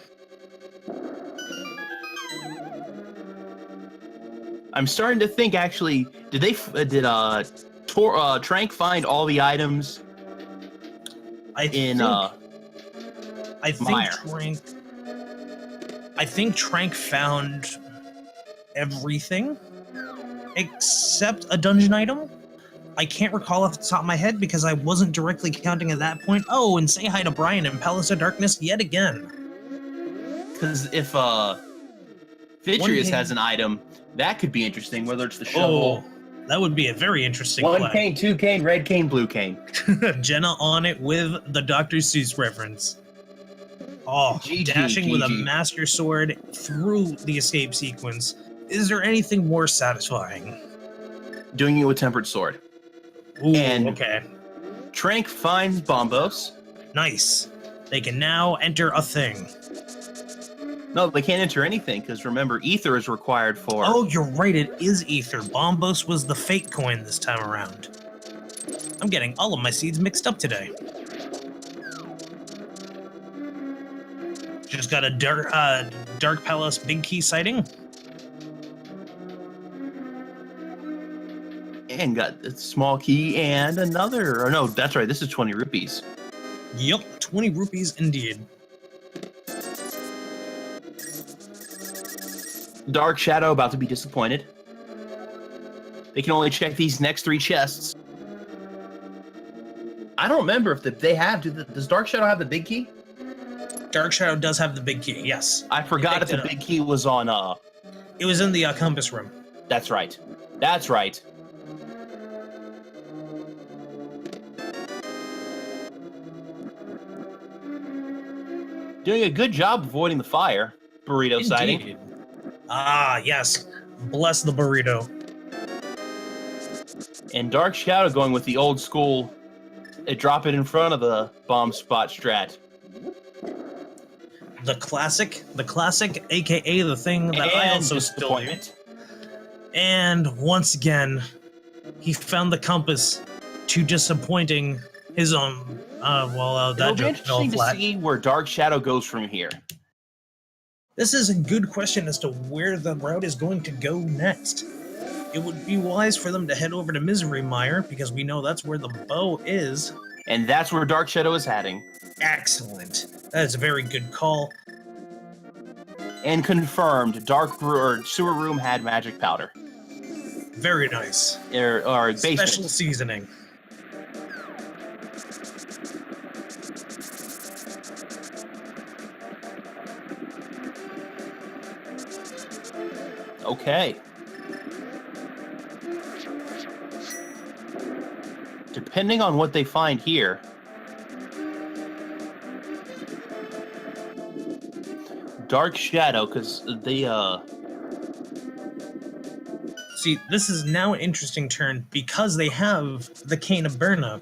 I'm starting to think, actually, did Tranq find all the items I think Meyer? Tranq found everything except a dungeon item. I can't recall off the top of my head because I wasn't directly counting at that point. Oh, and say hi to Brian in Palace of Darkness yet again. Because if Vitreous has an item, that could be interesting, whether it's the shovel. Oh, that would be a very interesting One play. cane, two cane, red cane, blue cane. Jenna on it with the Dr. Seuss reference. Oh, GG, dashing with a GG. master sword through the escape sequence. Is there anything more satisfying? Doing it with tempered sword. Ooh, And- okay. Tranq finds Bombos. Nice. They can now enter a thing. No, they can't enter anything, because remember, ether is required for... Oh, you're right, it is ether. Bombos was the fake coin this time around. I'm getting all of my seeds mixed up today. Just got a Dark Palace big key sighting. And got a small key and another... Or no, that's right, this is 20 rupees. Yup, 20 rupees indeed. DarkShadow about to be disappointed. They can only check these next 3 chests. I don't remember if they have... Does DarkShadow have the big key? DarkShadow does have the big key, yes. I forgot if the big key was on... It was in the compass room. That's right. That's right. Doing a good job avoiding the fire. Burrito sighting. Indeed. Ah, yes. Bless the burrito. And DarkShadow going with the old school, drop it in front of the bomb spot strat. The classic, aka the thing that I also still do. And once again, he found the compass too disappointing his own. That It'll be joke fell interesting to flat. see where DarkShadow goes from here. This is a good question as to where the route is going to go next. It would be wise for them to head over to Misery Mire, because we know that's where the bow is. And that's where DarkShadow is heading. Excellent. That is a very good call. And confirmed, sewer room had magic powder. Very nice. Or basement. Special seasoning. Okay. Depending on what they find here, DarkShadow, because they See, this is now an interesting turn because they have the Cane of Berna,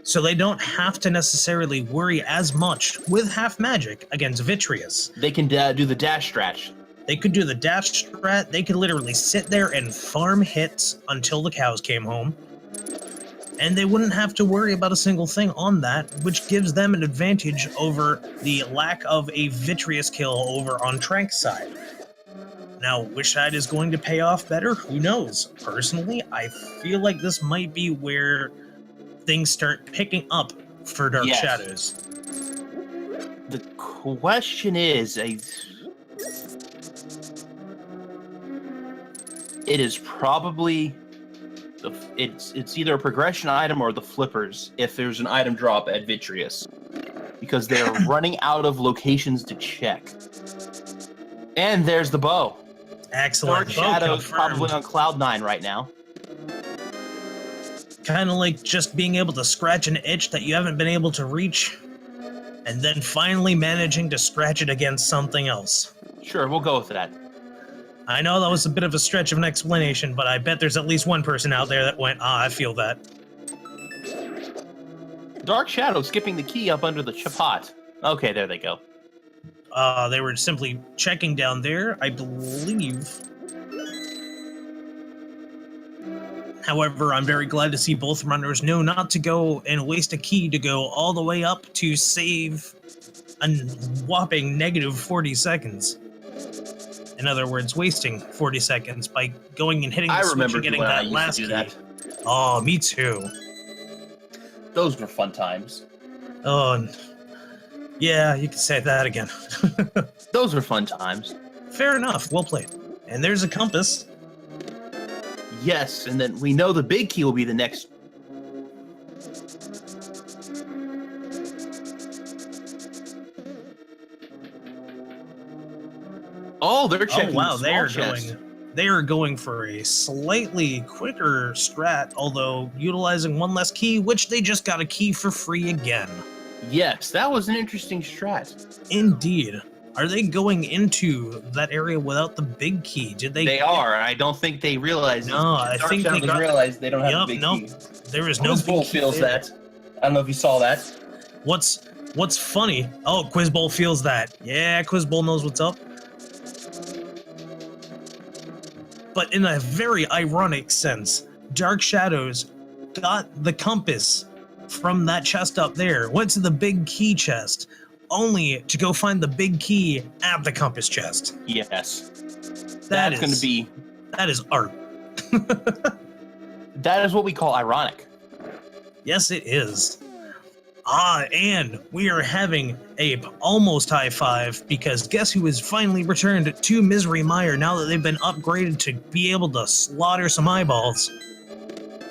so they don't have to necessarily worry as much with half magic against Vitreous. they can do the dash stretch. They could do the dash strat, they could literally sit there and farm hits until the cows came home, and they wouldn't have to worry about a single thing on that, which gives them an advantage over the lack of a Vitreous kill over on Tranq's side. Now, which side is going to pay off better? Who knows? Personally, I feel like this might be where things start picking up for Dark Yes. Shadows. The question is, it is probably it's either a progression item or the flippers if there's an item drop at Vitreous, because they're running out of locations to check. And there's the bow. Excellent. DarkShadow's probably on cloud 9 right now. Kind of like just being able to scratch an itch that you haven't been able to reach, and then finally managing to scratch it against something else. Sure, we'll go with that. I know that was a bit of a stretch of an explanation, but I bet there's at least one person out there that went, I feel that. Dark Shadow skipping the key up under the pot. Okay, there they go. They were simply checking down there, I believe. However, I'm very glad to see both runners know not to go and waste a key to go all the way up to save a whopping negative 40 seconds. In other words, wasting 40 seconds by going and hitting the switch and getting that last key. That. Oh, me too. Those were fun times. Oh, yeah, you can say that again. Those were fun times. Fair enough, well played. And there's a compass. Yes, and then we know the big key will be the next. Oh, they're checking. Oh wow, the they are going for a slightly quicker strat, although utilizing one less key, which they just got a key for free again. Yes, that was an interesting strat. Indeed. Are they going into that area without the big key? Did they? They are. I don't think they realize. No, I think they realize they don't have the big key. There is no big Bowl key. Feels that. I don't know if you saw that. What's funny? Oh, Quiz Bowl feels that. Yeah, Quiz Bowl knows what's up. But in a very ironic sense, Dark Shadows got the compass from that chest up there, went to the big key chest, only to go find the big key at the compass chest. Yes. That's going to be... That is art. That is what we call ironic. Yes, it is. And we are having a almost high five because guess who has finally returned to Misery Mire now that they've been upgraded to be able to slaughter some eyeballs.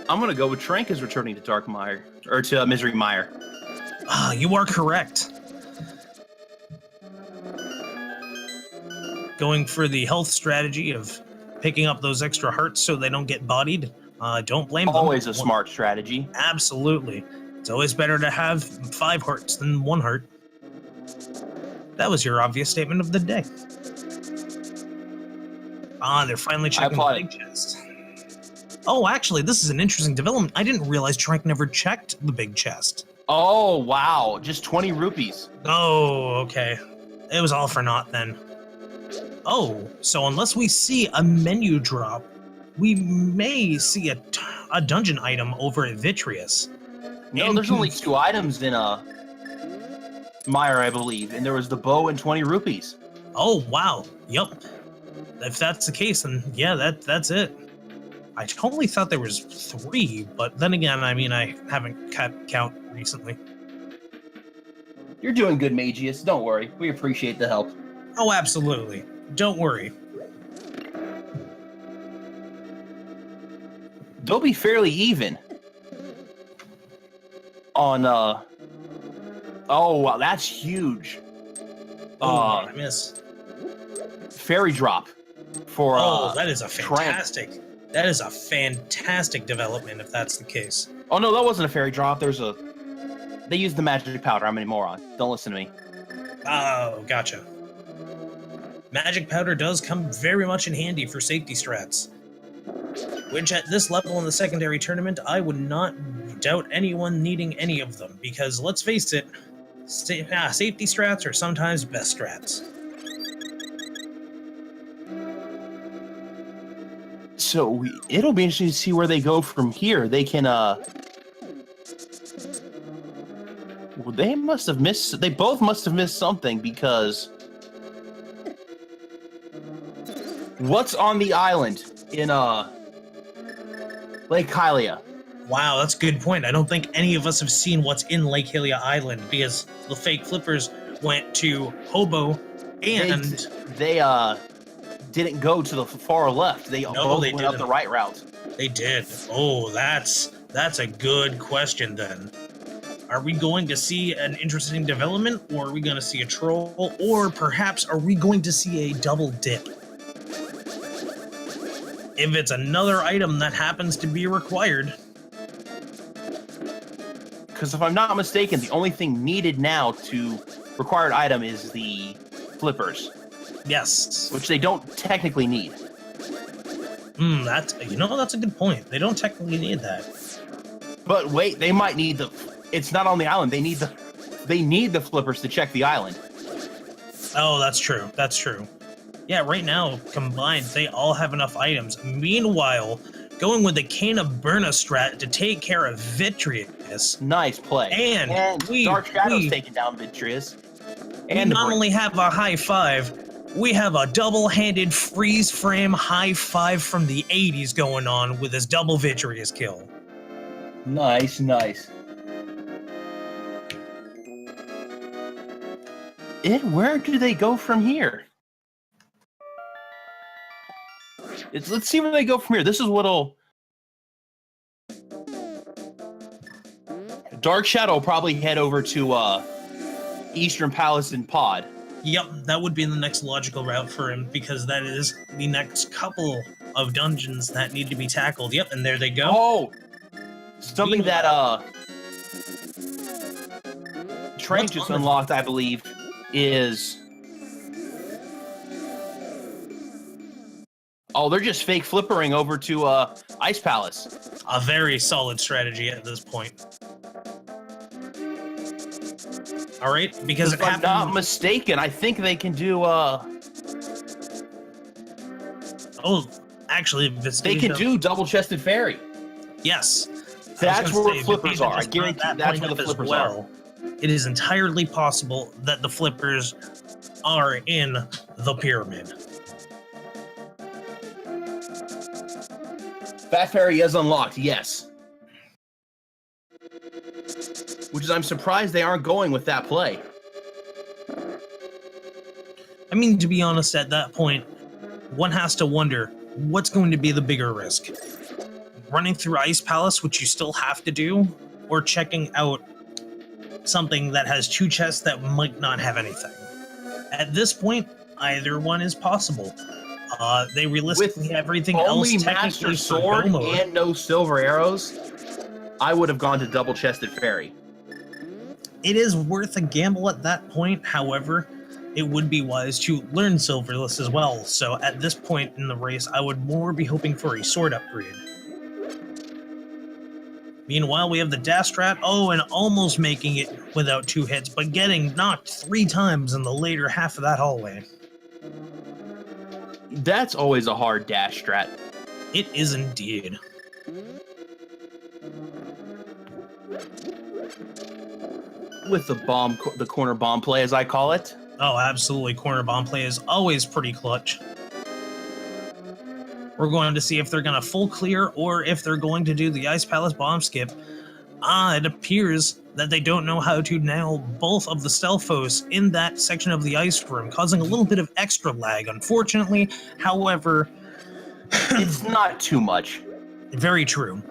I'm going to go with Tranq is returning to Dark Mire, or to Misery Mire. You are correct. Going for the health strategy of picking up those extra hearts so they don't get bodied. Don't blame them. Always a smart strategy. Absolutely. It's always better to have 5 hearts than 1 heart. That was your obvious statement of the day. They're finally checking the big chest. Oh, actually, this is an interesting development. I didn't realize Tranq never checked the big chest. Oh, wow. Just 20 rupees. Oh, okay. It was all for naught then. Oh, so unless we see a menu drop, we may see a dungeon item over at Vitreous. No, there's only 2 items in Mire, I believe, and there was the bow and 20 rupees. Oh, wow. Yep. If that's the case, then yeah, that's it. I totally thought there was 3, but then again, I mean, I haven't kept count recently. You're doing good, Magius. Don't worry. We appreciate the help. Oh, absolutely. Don't worry. They'll be fairly even. On, oh, wow, that's huge. I miss. Fairy drop for, that is a fantastic... Tranq. That is a fantastic development, if that's the case. Oh, no, that wasn't a fairy drop. There's a... They used the magic powder. I'm a moron. Don't listen to me. Oh, gotcha. Magic powder does come very much in handy for safety strats. Which at this level in the secondary tournament, I would not doubt anyone needing any of them. Because, let's face it, safety strats are sometimes best strats. So it'll be interesting to see where they go from here. They can, well, they must have missed, they both must have missed something because what's on the island in, Lake Hylia? Wow, that's a good point. I don't think any of us have seen what's in Lake Hylia Island because the fake flippers went to Hobo and... They didn't go to the far left. They both went up the right route. They did. Oh, that's a good question then. Are we going to see an interesting development, or are we going to see a troll, or perhaps are we going to see a double dip? If it's another item that happens to be required. Because if I'm not mistaken, the only thing needed now to required item is the flippers. Yes. Which they don't technically need. That's that's a good point. They don't technically need that. But wait, they might need the. It's not on the island. They need the flippers to check the island. Oh, that's true. That's true. Yeah, right now combined, they all have enough items. Meanwhile, going with the Cane of Burna strat to take care of Vitreous. Nice play. And Dark Shadow's taking down Vitreous. And not only have a high five, we have a double-handed freeze frame high five from the 80s going on with this double Vitreous kill. Nice, nice. Where do they go from here? Let's see where they go from here. This is what'll... Dark Shadow will probably head over to Eastern Palace and Pod. Yep, that would be the next logical route for him, because that is the next couple of dungeons that need to be tackled. Yep, and there they go. Oh! Something that Tranq just unlocked, I believe, is... Oh, they're just fake flippering over to Ice Palace. A very solid strategy at this point. All right, because if I'm not mistaken, I think they can do. Oh, actually, they can do double-chested fairy. Yes, that's where flippers are. I guarantee that's where the flippers are. It is entirely possible that the flippers are in the pyramid. Fat Fairy is unlocked, yes. Which is, I'm surprised they aren't going with that play. I mean, to be honest, at that point, one has to wonder, what's going to be the bigger risk? Running through Ice Palace, which you still have to do, or checking out something that has two chests that might not have anything? At this point, either one is possible. They realistically have everything else. Only Master Sword and no silver arrows, I would have gone to double-chested fairy. It is worth a gamble at that point. However, it would be wise to learn Silverless as well. So at this point in the race, I would more be hoping for a sword upgrade. Meanwhile, we have the dash strat. Oh, and almost making it without 2 hits, but getting knocked 3 times in the later half of that hallway. That's always a hard dash strat. It is indeed. With the corner bomb play, as I call it. Oh, absolutely. Corner bomb play is always pretty clutch. We're going to see if they're going to full clear or if they're going to do the Ice Palace bomb skip. It appears that they don't know how to nail both of the Stealthos in that section of the ice room, causing a little bit of extra lag, unfortunately. However, it's not too much. Very true.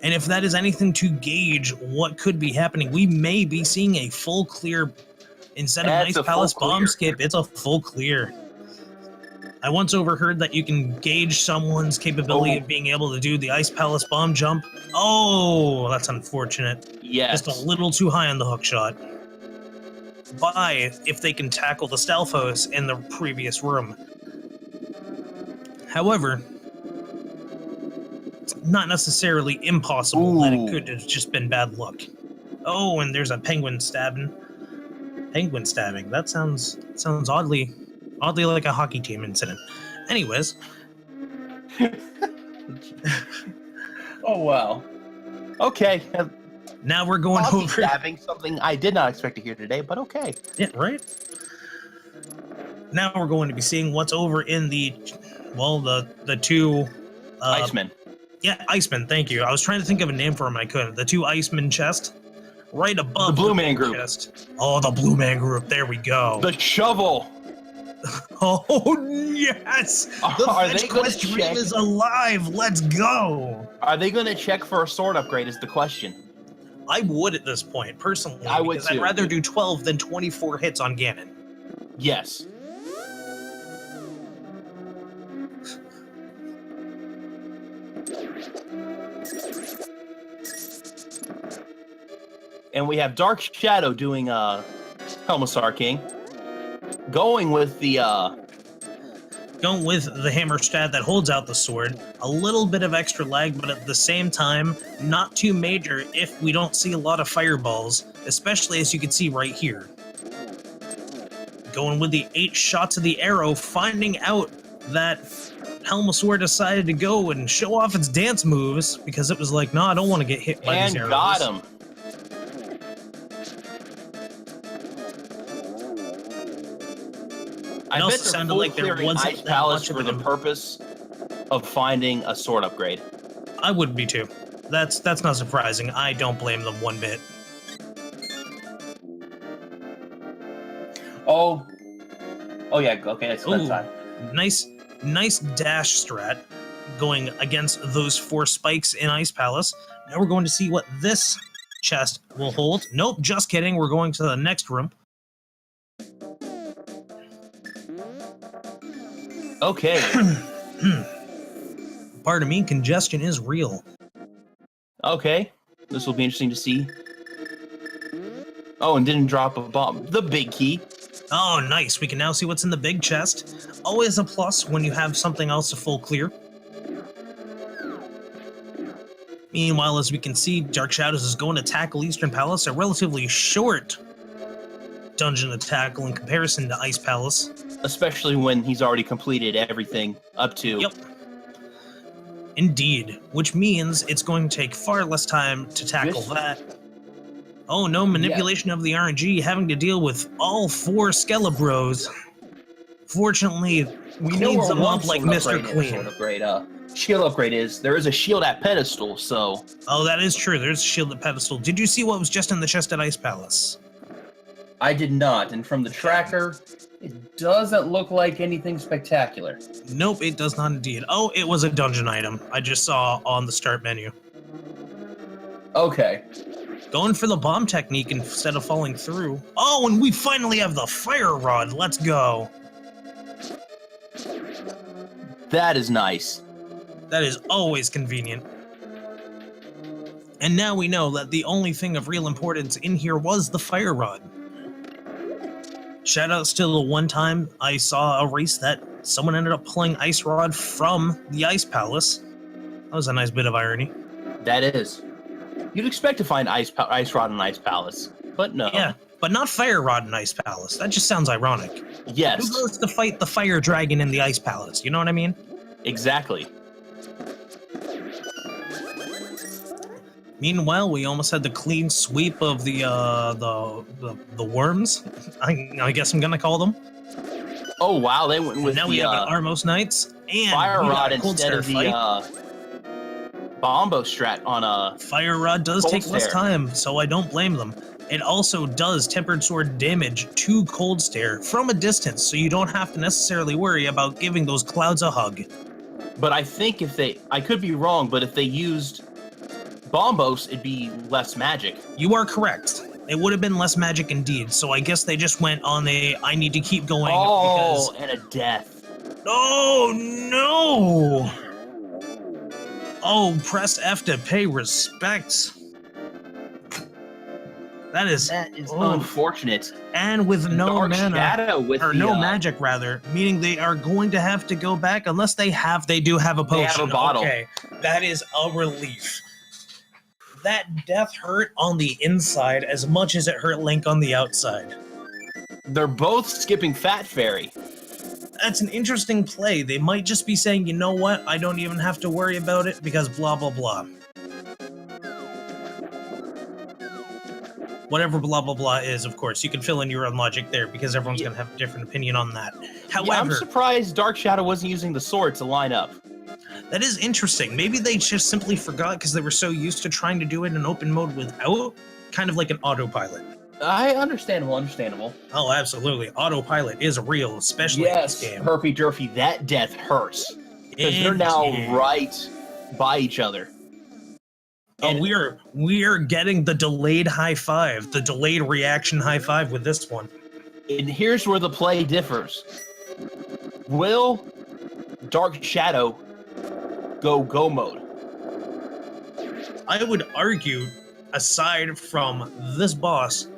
And if that is anything to gauge what could be happening, we may be seeing a full clear. Instead of Ice Palace bomb skip, it's a full clear. I once overheard that you can gauge someone's capability of being able to do the Ice Palace bomb jump. Oh, that's unfortunate. Yes. Just a little too high on the hook shot. If they can tackle the Stealthos in the previous room. However, it's not necessarily impossible that it could have just been bad luck. Oh, and there's a penguin stabbing. Penguin stabbing. That sounds oddly like a hockey team incident. Anyways. Oh, wow. Okay. Now we're going over... stabbing, something I did not expect to hear today, but okay. Yeah, right? Now we're going to be seeing what's over in the two... Icemen. Yeah, Icemen, thank you. I was trying to think of a name for them, I couldn't. The 2 Icemen chest. Right above the Blue Man Group. Chest. Oh, the Blue Man Group. There we go. The shovel. Oh, yes! The Fetch Quest dream is alive! Let's go! Are they going to check for a sword upgrade is the question. I would at this point, personally. I would too. I'd rather do 12 than 24 hits on Ganon. Yes. And we have Dark Shadow doing Helmassar King. Going with the Going with the hammer stat that holds out the sword. A little bit of extra lag, but at the same time, not too major if we don't see a lot of fireballs, especially as you can see right here. Going with the 8 shots of the arrow, finding out that Helmasaur decided to go and show off its dance moves because it was like, no, I don't want to get hit by these arrows. And got him. I bet they're full clearing Ice Palace for the purpose of finding a sword upgrade. I would be too. That's not surprising. I don't blame them one bit. Oh yeah. Okay, that's that side. Nice dash strat going against those 4 spikes in Ice Palace. Now we're going to see what this chest will hold. Nope, just kidding. We're going to the next room. Okay. Pardon me, congestion is real. Okay, this will be interesting to see. Oh, and didn't drop a bomb. The big key. Oh, nice. We can now see what's in the big chest. Always a plus when you have something else to full clear. Meanwhile, as we can see, Dark Shadows is going to tackle Eastern Palace, a relatively short dungeon to tackle in comparison to Ice Palace. Especially when he's already completed everything up to... Yep. Indeed. Which means it's going to take far less time to tackle that. Oh no, manipulation of the RNG, having to deal with all 4 Skelebros. Fortunately, we need them up like Mr. Clean. Shield upgrade is, there is a shield at pedestal, so... Oh, that is true, there's a shield at pedestal. Did you see what was just in the chest at Ice Palace? I did not, and from the tracker, it doesn't look like anything spectacular. Nope, it does not indeed. Oh, it was a dungeon item. I just saw on the start menu. Okay. Going for the bomb technique instead of falling through. Oh, and we finally have the fire rod. Let's go. That is nice. That is always convenient. And now we know that the only thing of real importance in here was the fire rod. Shoutouts to the one time I saw a race that someone ended up pulling Ice Rod from the Ice Palace. That was a nice bit of irony. That is. You'd expect to find Ice Rod in Ice Palace, but no. Yeah, but not Fire Rod in Ice Palace. That just sounds ironic. Yes. Who goes to fight the Fire Dragon in the Ice Palace? You know what I mean? Exactly. Meanwhile, we almost had the clean sweep of the worms. I guess I'm gonna call them. Oh wow, they went with now we have the Armos Knights and Fire Rod instead of the Bombo strat on a Fire Rod does take less time, so I don't blame them. It also does Tempered Sword damage to Cold Stare from a distance, so you don't have to necessarily worry about giving those clouds a hug. But I think if they, I could be wrong, but if they used Bombos, it'd be less magic. You are correct. It would have been less magic indeed, so I guess they just went on I need to keep going because... and a death. Oh, no! Oh, press F to pay respects. That is unfortunate. And with no mana, no magic rather, meaning they are going to have to go back unless they do have a potion. They have a bottle. Okay, that is a relief. That death hurt on the inside as much as it hurt Link on the outside. They're both skipping Fat Fairy. That's an interesting play. They might just be saying, you know what, I don't even have to worry about it because blah, blah, blah. Whatever blah, blah, blah is, of course. You can fill in your own logic there because everyone's going to have a different opinion on that. However, I'm surprised Dark Shadow wasn't using the sword to line up. That is interesting. Maybe they just simply forgot because they were so used to trying to do it in open mode without, kind of like an autopilot. Understandable. Oh, absolutely. Autopilot is real, especially in this game. Herpy Durfy, that death hurts. Because they're now right by each other. And we are getting the delayed high five, the delayed reaction high five with this one. And here's where the play differs. Will Dark Shadow go mode? I would argue, aside from this boss,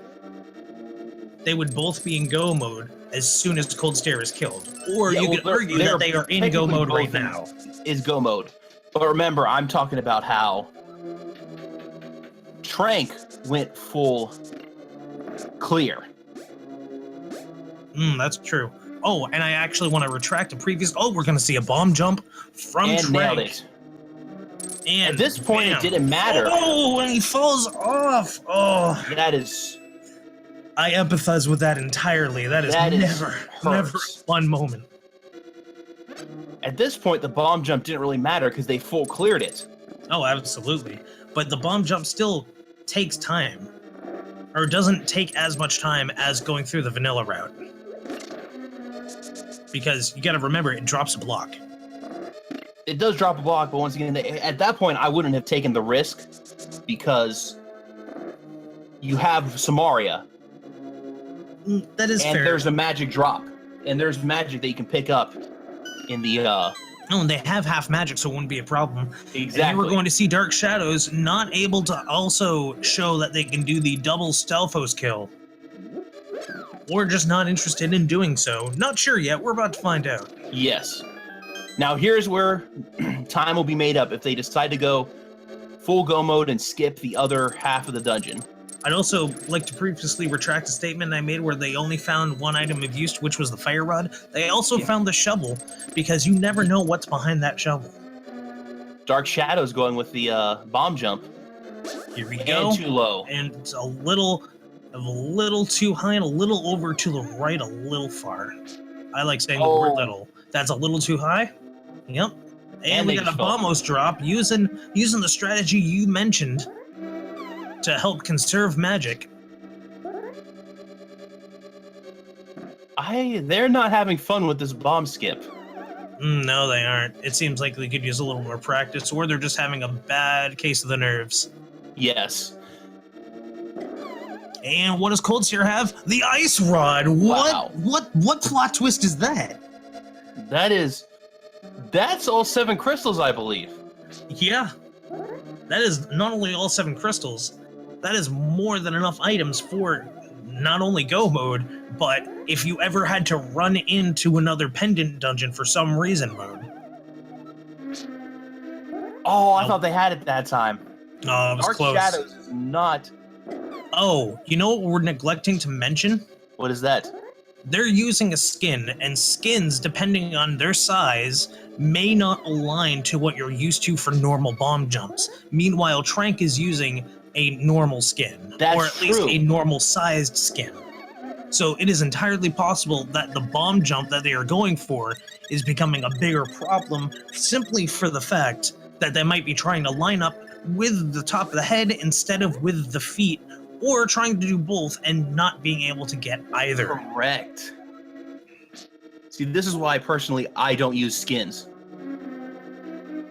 they would both be in go mode. as soon as Cold Stare is killed. Or Yeah, you well, could argue that they are in go mode right now. Is go mode. But remember, I'm talking about how Tranq went full clear. That's true. Oh, and I actually want to retract a previous... Oh, we're going to see a bomb jump from And Tranq. nailed it. And at this point, bam. It didn't matter. Oh, and he falls off. Oh, that is... I empathize with that entirely. That is never a fun moment. At this point, the bomb jump didn't really matter because they full cleared it. Oh, absolutely. But the bomb jump still takes time. Or doesn't take as much time as going through the vanilla route. Because you gotta remember, it drops a block. It does drop a block, but once again, at that point, I wouldn't have taken the risk because you have Samaria. That is fair. And there's a magic drop. And there's magic that you can pick up in the... Oh, and they have half magic, so it wouldn't be a problem. Exactly. And we're going to see Dark Shadows not able to also show that they can do the double Stealthos kill. Or just not interested in doing so. Not sure yet. We're about to find out. Yes. Now here's where time will be made up if they decide to go full go mode and skip the other half of the dungeon. I'd also like to previously retract a statement I made where they only found one item of use, which was the fire rod. They also found the shovel, because you never know what's behind that shovel. Dark Shadow's going with the bomb jump. Here we go. And too low. And it's a little too high and a little over to the right, a little far. I like saying the word little. That's a little too high. Yep. And we got a bombos drop using the strategy you mentioned to help conserve magic. They're not having fun with this bomb skip. No, they aren't. It seems like they could use a little more practice, or they're just having a bad case of the nerves. Yes. And what does Cold Stare have? The ice rod. Wow. What plot twist is that? That's all 7 crystals, I believe. Yeah. That is not only all 7 crystals, that is more than enough items for not only go mode, but if you ever had to run into another pendant dungeon for some reason mode. Oh, I thought they had it that time. Oh, it was close. Dark Shadows is not... Oh, you know what we're neglecting to mention? What is that? They're using a skin, and skins, depending on their size, may not align to what you're used to for normal bomb jumps. Meanwhile, Tranq is using a normal skin, or at least a normal-sized skin. So it is entirely possible that the bomb jump that they are going for is becoming a bigger problem simply for the fact that they might be trying to line up with the top of the head instead of with the feet, or trying to do both and not being able to get either. Correct. See, this is why personally I don't use skins.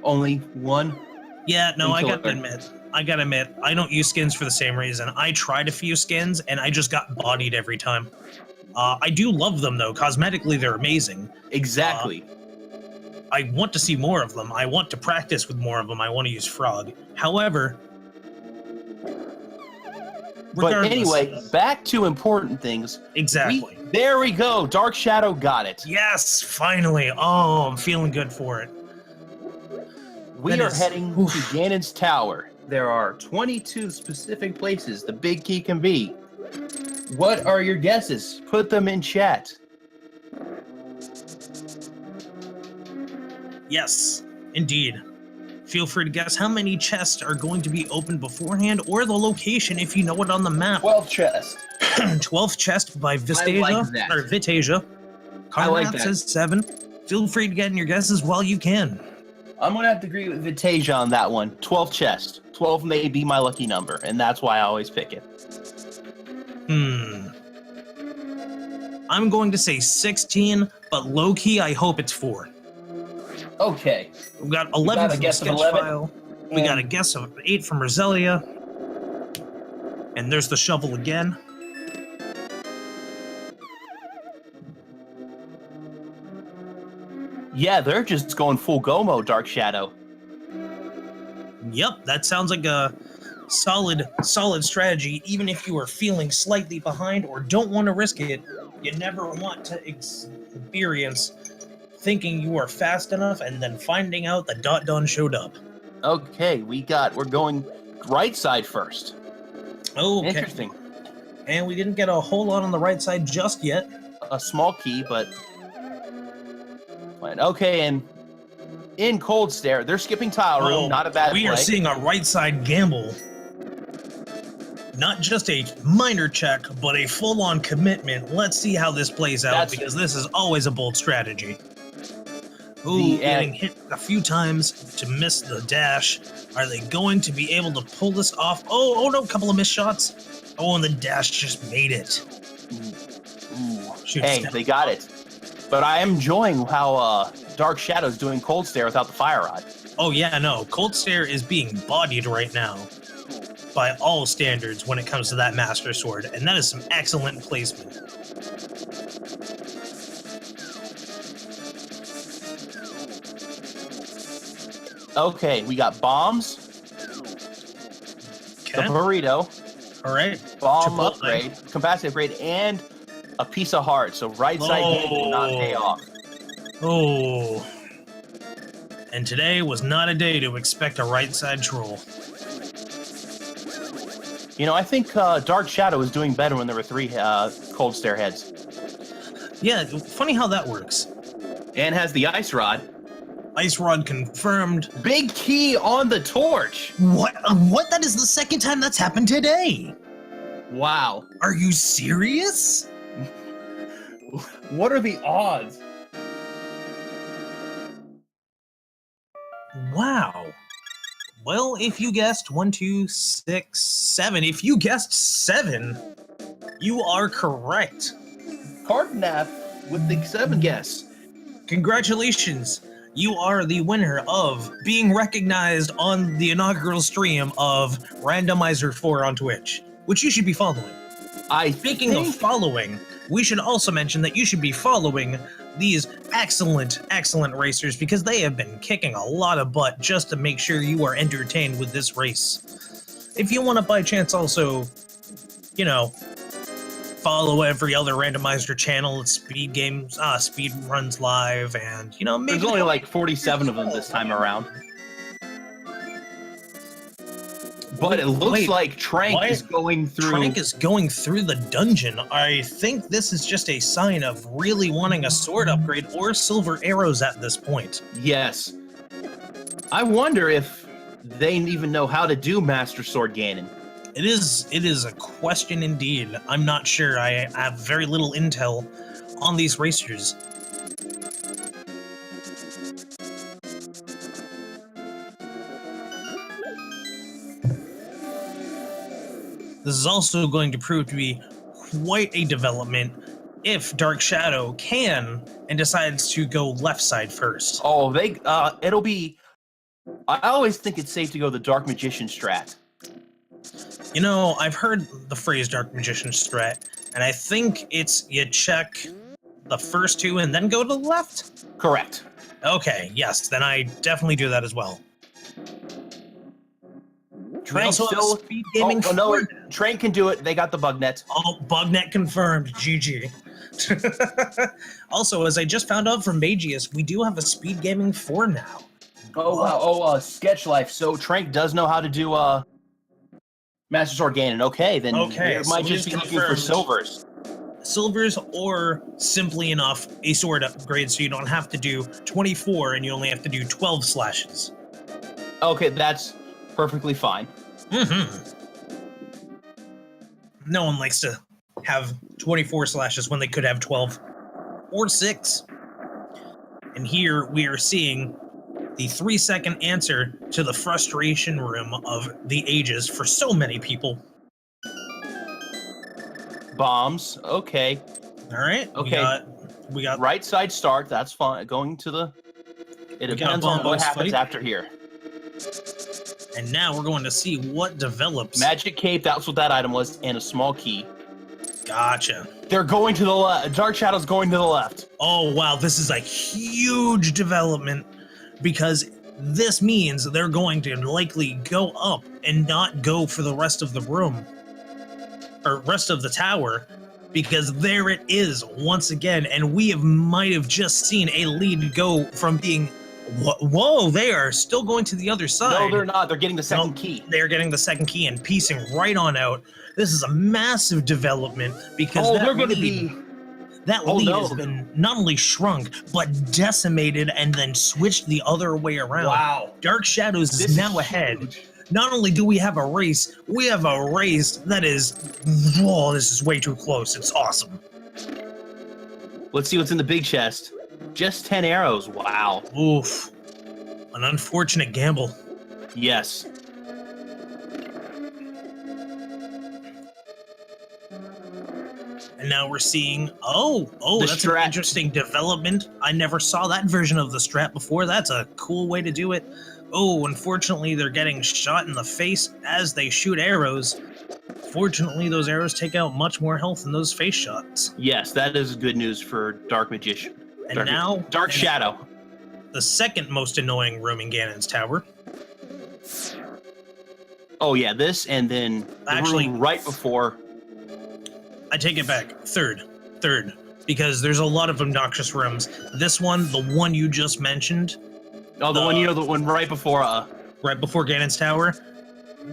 Only one. Yeah, no, I gotta admit, I don't use skins for the same reason. I tried a few skins and I just got bodied every time. I do love them though. Cosmetically, they're amazing. Exactly. I want to see more of them. I want to practice with more of them. I want to use Frog. However, but anyway, back to important things. Exactly. There we go. Dark Shadow got it. Yes, finally. Oh, I'm feeling good for it. We are heading to Ganon's Tower. There are 22 specific places the big key can be. What are your guesses? Put them in chat. Yes, indeed. Feel free to guess how many chests are going to be opened beforehand, or the location if you know it on the map. 12 chests. 12th chest by Vistasia, or Vitasia. Conrad says 7. Feel free to get in your guesses while you can. I'm going to have to agree with Vitasia on that one. 12 chests. 12 may be my lucky number, and that's why I always pick it. I'm going to say 16, but low-key, I hope it's 4. Okay. We've got 11 from the sketch file. We got a guess of 8 from Roselia. And there's the shovel again. Yeah, they're just going full go mode, Dark Shadow. Yep, that sounds like a solid strategy. Even if you are feeling slightly behind or don't want to risk it, you never want to experience thinking you are fast enough and then finding out that Dot Dun showed up. Okay, we're going right side first. Okay. Interesting. And we didn't get a whole lot on the right side just yet. A small key, but okay, and in Cold Stare, they're skipping tile room, not a bad play. We are seeing a right side gamble. Not just a minor check, but a full-on commitment. Let's see how this plays out, because this is always a bold strategy. Ooh, getting hit a few times to miss the dash. Are they going to be able to pull this off? Oh no, a couple of missed shots. Oh, and the dash just made it. Ooh. Hey, they got it. But I am enjoying how Dark Shadow's doing Cold Stare without the Fire Rod. Oh yeah, no, Cold Stare is being bodied right now by all standards when it comes to that Master Sword, and that is some excellent placement. Okay, we got bombs. Okay. The burrito. All right. Bomb upgrade, capacity upgrade, and a piece of heart. So right side game did not pay off. Oh. And today was not a day to expect a right side troll. You know, I think Dark Shadow was doing better when there were 3 Cold Stare heads. Yeah, funny how that works. And has the Ice Rod. Ice Rod confirmed. Big key on the torch. What? What? That is the second time that's happened today. Wow. Are you serious? What are the odds? Wow. Well, if you guessed 1, 2, 6, 7, if you guessed 7, you are correct. Cardnap with the 7 guess. Congratulations. You are the winner of being recognized on the inaugural stream of Randomizer 4 on Twitch, which you should be following. Speaking of following, we should also mention that you should be following these excellent racers, because they have been kicking a lot of butt just to make sure you are entertained with this race. If you want to by chance also, you know, follow every other Randomizer channel, it's Speed Games, Speed Runs Live, and, you know, maybe... There's only like 47 of them this time around. But it looks like Tranq is going through... Tranq is going through the dungeon. I think this is just a sign of really wanting a sword upgrade or silver arrows at this point. Yes. I wonder if they even know how to do Master Sword Ganon. It is a question indeed. I'm not sure. I have very little intel on these racers. This is also going to prove to be quite a development if Dark Shadow can and decides to go left side first. Oh, it'll be... I always think it's safe to go the Dark Magician strat. You know, I've heard the phrase Dark Magician strat, and I think it's you check the first 2 and then go to the left? Correct. Okay, yes, then I definitely do that as well. Tranq still... Speed gaming. Oh, no, Tranq can do it. They got the bug net. Oh, bug net confirmed. GG. Also, as I just found out from Magius, we do have a Speed Gaming 4 now. Oh, wow. Oh, Sketch Life. So Tranq does know how to do Master Sword Ganon. Okay, then okay, might just be looking for silvers. Silvers, or simply enough, a sword upgrade so you don't have to do 24 and you only have to do 12 slashes. Okay, that's perfectly fine. No one likes to have 24 slashes when they could have 12 or 6. And here we are seeing the 3-second answer to the frustration room of the ages for so many people. Bombs. Okay. All right. Okay. We got right side start. That's fine. Going to the... It depends on what happens after here. And now we're going to see what develops. Magic Cape, that's what that item was, and a small key. Gotcha. They're going to the left. Dark Shadow's going to the left. Oh, wow. This is a huge development, because This means they're going to likely go up and not go for the rest of the room, or rest of the tower, because there it is once again, and we might have just seen a lead go from being, whoa, they are still going to the other side. No, they're not. They're getting the second key. They're getting the second key and piecing right on out. This is a massive development because they're going to be... That lead has been not only shrunk, but decimated and then switched the other way around. Wow. Dark Shadows is now ahead. Huge. Not only do we have a race, we have a race that is... Whoa, this is way too close. It's awesome. Let's see what's in the big chest. Just 10 arrows. Wow. Oof. An unfortunate gamble. Yes. And now we're seeing, that's an interesting development. I never saw that version of the strat before. That's a cool way to do it. Oh, unfortunately, they're getting shot in the face as they shoot arrows. Fortunately, those arrows take out much more health than those face shots. Yes, that is good news for Dark Magician. And now... Dark Shadow. The second most annoying room in Ganon's tower. Oh, yeah, this and then the room right before... I take it back. Third. Because there's a lot of obnoxious rooms. This one, the one you just mentioned. Oh, the one right before... Right before Ganon's tower?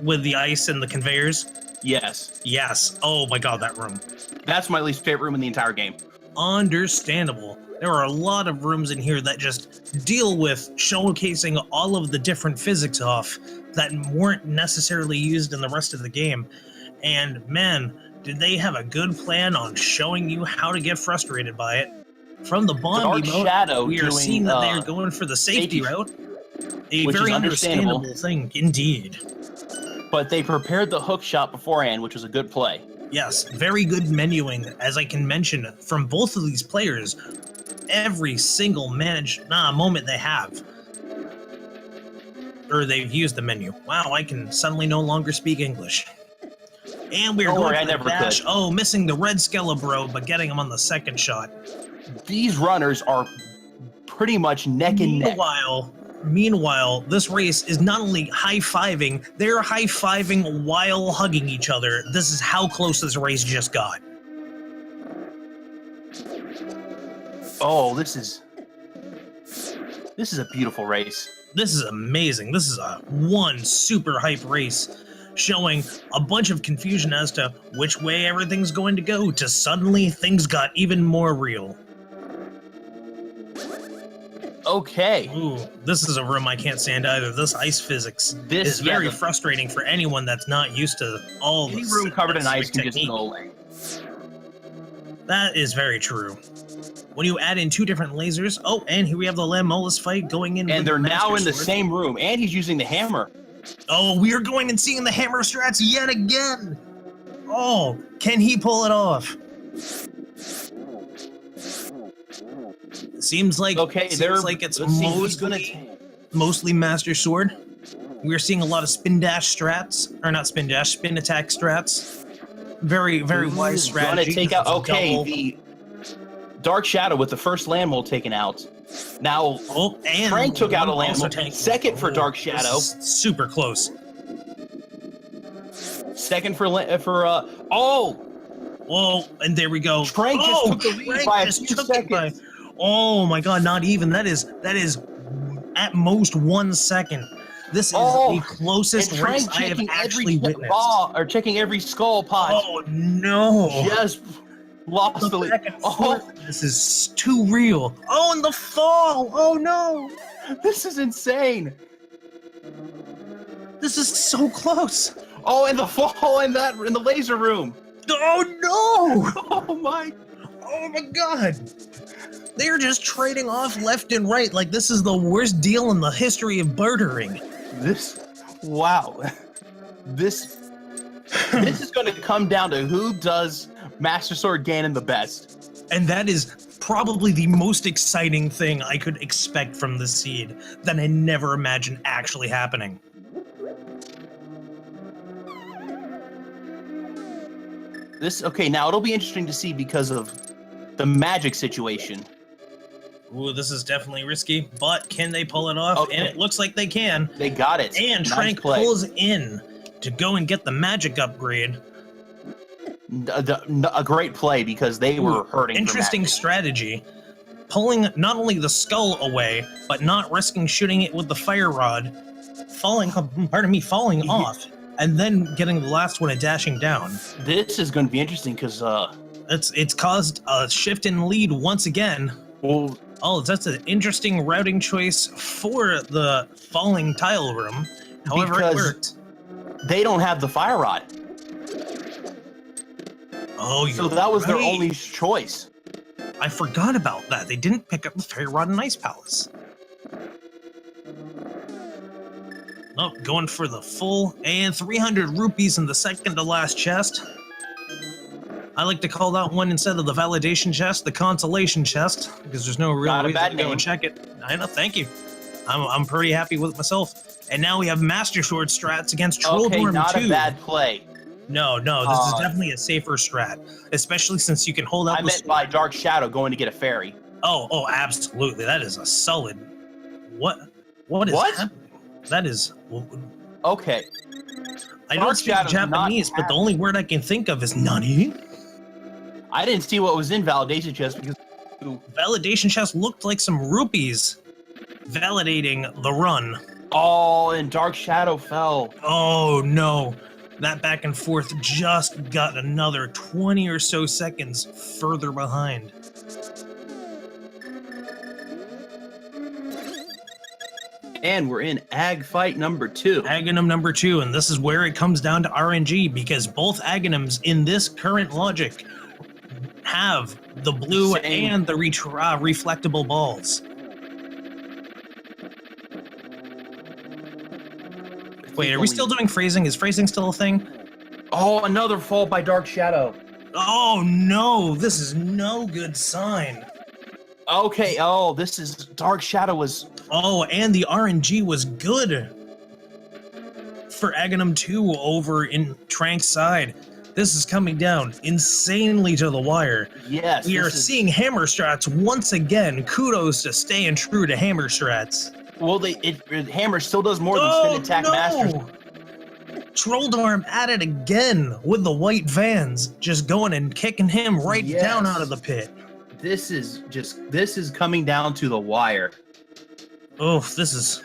With the ice and the conveyors? Yes. Yes. Oh my god, that room. That's my least favorite room in the entire game. Understandable. There are a lot of rooms in here that just deal with showcasing all of the different physics off that weren't necessarily used in the rest of the game. And man... did they have a good plan on showing you how to get frustrated by it? From the bomb emote, we are seeing that they are going for the safety route. A very understandable thing, indeed. But they prepared the hook shot beforehand, which was a good play. Yes, very good menuing, as I can mention, from both of these players. Every single moment they have. Or they've used the menu. Wow, I can suddenly no longer speak English. And we're going for the dash. Oh, missing the red Skelebro, but getting him on the second shot. These runners are pretty much neck and neck. Meanwhile, this race is not only high-fiving, they're high-fiving while hugging each other. This is how close this race just got. Oh, this is a beautiful race. This is amazing. This is one super hype race, showing a bunch of confusion as to which way everything's going to go, to suddenly things got even more real. Okay. Ooh, this is a room I can't stand either. This ice physics is very frustrating for anyone that's not used to all any room covered in ice can just go away. That is very true. When you add in two different lasers, and here we have the Lamolus fight going in. And they're now in the same room, and he's using the hammer. Oh, we are going and seeing the hammer strats yet again. Oh, can he pull it off? Seems like it's mostly Master Sword. We're seeing a lot of spin dash strats, or not spin dash, spin attack strats. Very, very wise strategy. Gonna take out. Okay, the Dark Shadow with the first land mole taken out. Now, and Tranq took out a land mole. Second for Dark Shadow. Super close. Second for Whoa, and there we go. Tranq just took the lead by a few seconds. Oh my god, not even. That is at most 1 second. This is the closest race I have actually witnessed. Checking every skull pod. Oh no. Just lost the lead. This is too real. Oh, and the fall. Oh no. This is insane. This is so close. Oh, and the fall in the laser room. Oh no. Oh my god. They're just trading off left and right like this is the worst deal in the history of bartering. This is going to come down to who does Master Sword Ganon the best. And that is probably the most exciting thing I could expect from the seed that I never imagined actually happening. Now it'll be interesting to see because of the magic situation. Ooh, this is definitely risky, but can they pull it off? Okay. And it looks like they can. They got it. And Nice Tranq play. pulls in to go and get the magic upgrade. A great play because they were hurting. Interesting strategy. Pulling not only the skull away, but not risking shooting it with the fire rod, falling off, and then getting the last one and dashing down. This is going to be interesting because it's caused a shift in lead once again. well, Oh, that's an interesting routing choice for the falling tile room. However, it worked. They don't have the fire rod. Oh, so that was their only choice. I forgot about that. They didn't pick up the fire rod in Ice Palace. Oh, going for the full and 300 rupees in the second to last chest. I like to call that one, instead of the validation chest, the consolation chest, because there's no real reason to go and check it. I know, thank you. I'm pretty happy with myself. And now we have Master Sword strats against Trolldorm 2. Okay, not a bad play. No, this is definitely a safer strat, especially since you can hold up. I meant by Dark Shadow going to get a fairy. Oh, absolutely. That is a solid. What is happening? That is okay. I don't speak Japanese, but the only word I can think of is nani. I didn't see what was in validation chest because validation chest looked like some rupees validating the run. Oh, and Dark Shadow fell. Oh no. That back and forth just got another 20 or so seconds further behind. And we're in Ag Fight number 2. Aghanim number 2, and this is where it comes down to RNG, because both Aghanims in this current logic have the blue and the reflectable balls. Wait, are we still doing phrasing? Is phrasing still a thing? Oh, another fall by Dark Shadow. Oh no, this is no good sign. Okay, this is Dark Shadow was... Oh, and the RNG was good for Aghanim 2 over in Tranq's side. This is coming down insanely to the wire. Yes. We are seeing hammer strats once again. Kudos to staying true to hammer strats. Well, hammer still does more than spin attack masters. Trolldorm at it again with the white vans, just going and kicking him right down out of the pit. This is coming down to the wire. Oof, this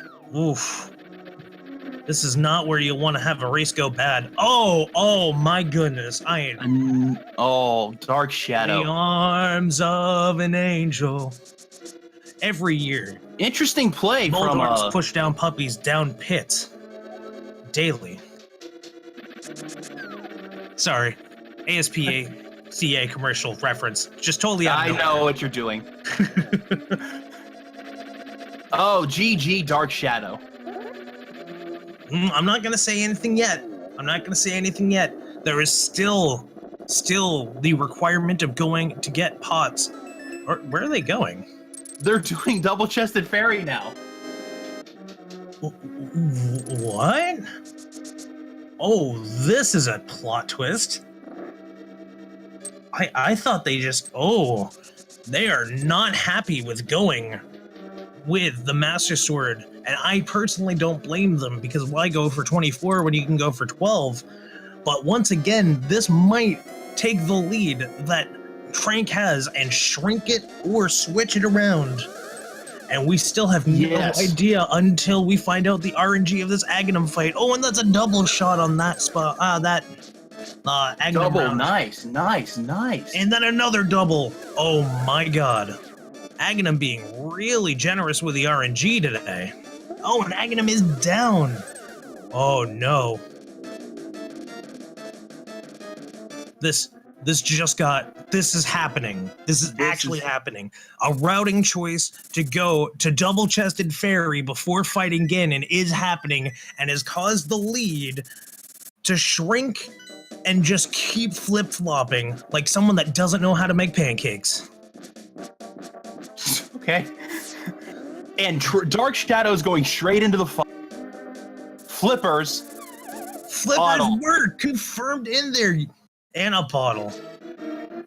is not where you want to have a race go bad. Oh my goodness. Dark Shadow. The arms of an angel. Every year. Interesting play Moldorms push down puppies down pits. Daily. Sorry. ASPCA commercial reference. Just totally out of I know what you're doing. Oh, GG Dark Shadow. I'm not going to say anything yet. There is still the requirement of going to get pots. Or where are they going? They're doing double-chested fairy now. What? Oh, this is a plot twist. I thought they just... Oh, they are not happy with going with the Master Sword. And I personally don't blame them, because why go for 24 when you can go for 12? But once again, this might take the lead that Tranq has and shrink it or switch it around. And we still have no idea until we find out the RNG of this Aghanim fight. Oh, and that's a double shot on that spot. Aghanim double round. Nice. And then another double. Oh my god. Aghanim being really generous with the RNG today. Oh, and Aghanim is down. Oh no. This is happening. This is actually happening. A routing choice to go to double-chested fairy before fighting Ganon is happening and has caused the lead to shrink and just keep flip-flopping like someone that doesn't know how to make pancakes. Okay. And Dark Shadow's going straight into the Flippers were confirmed in there. And a bottle.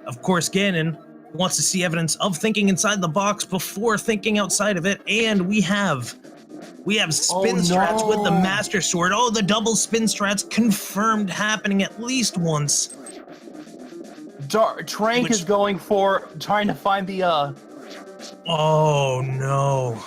Of course, Ganon wants to see evidence of thinking inside the box before thinking outside of it, and we have spin strats with the Master Sword. Oh, the double spin strats confirmed happening at least once. Tranq is going for trying to find the Oh no.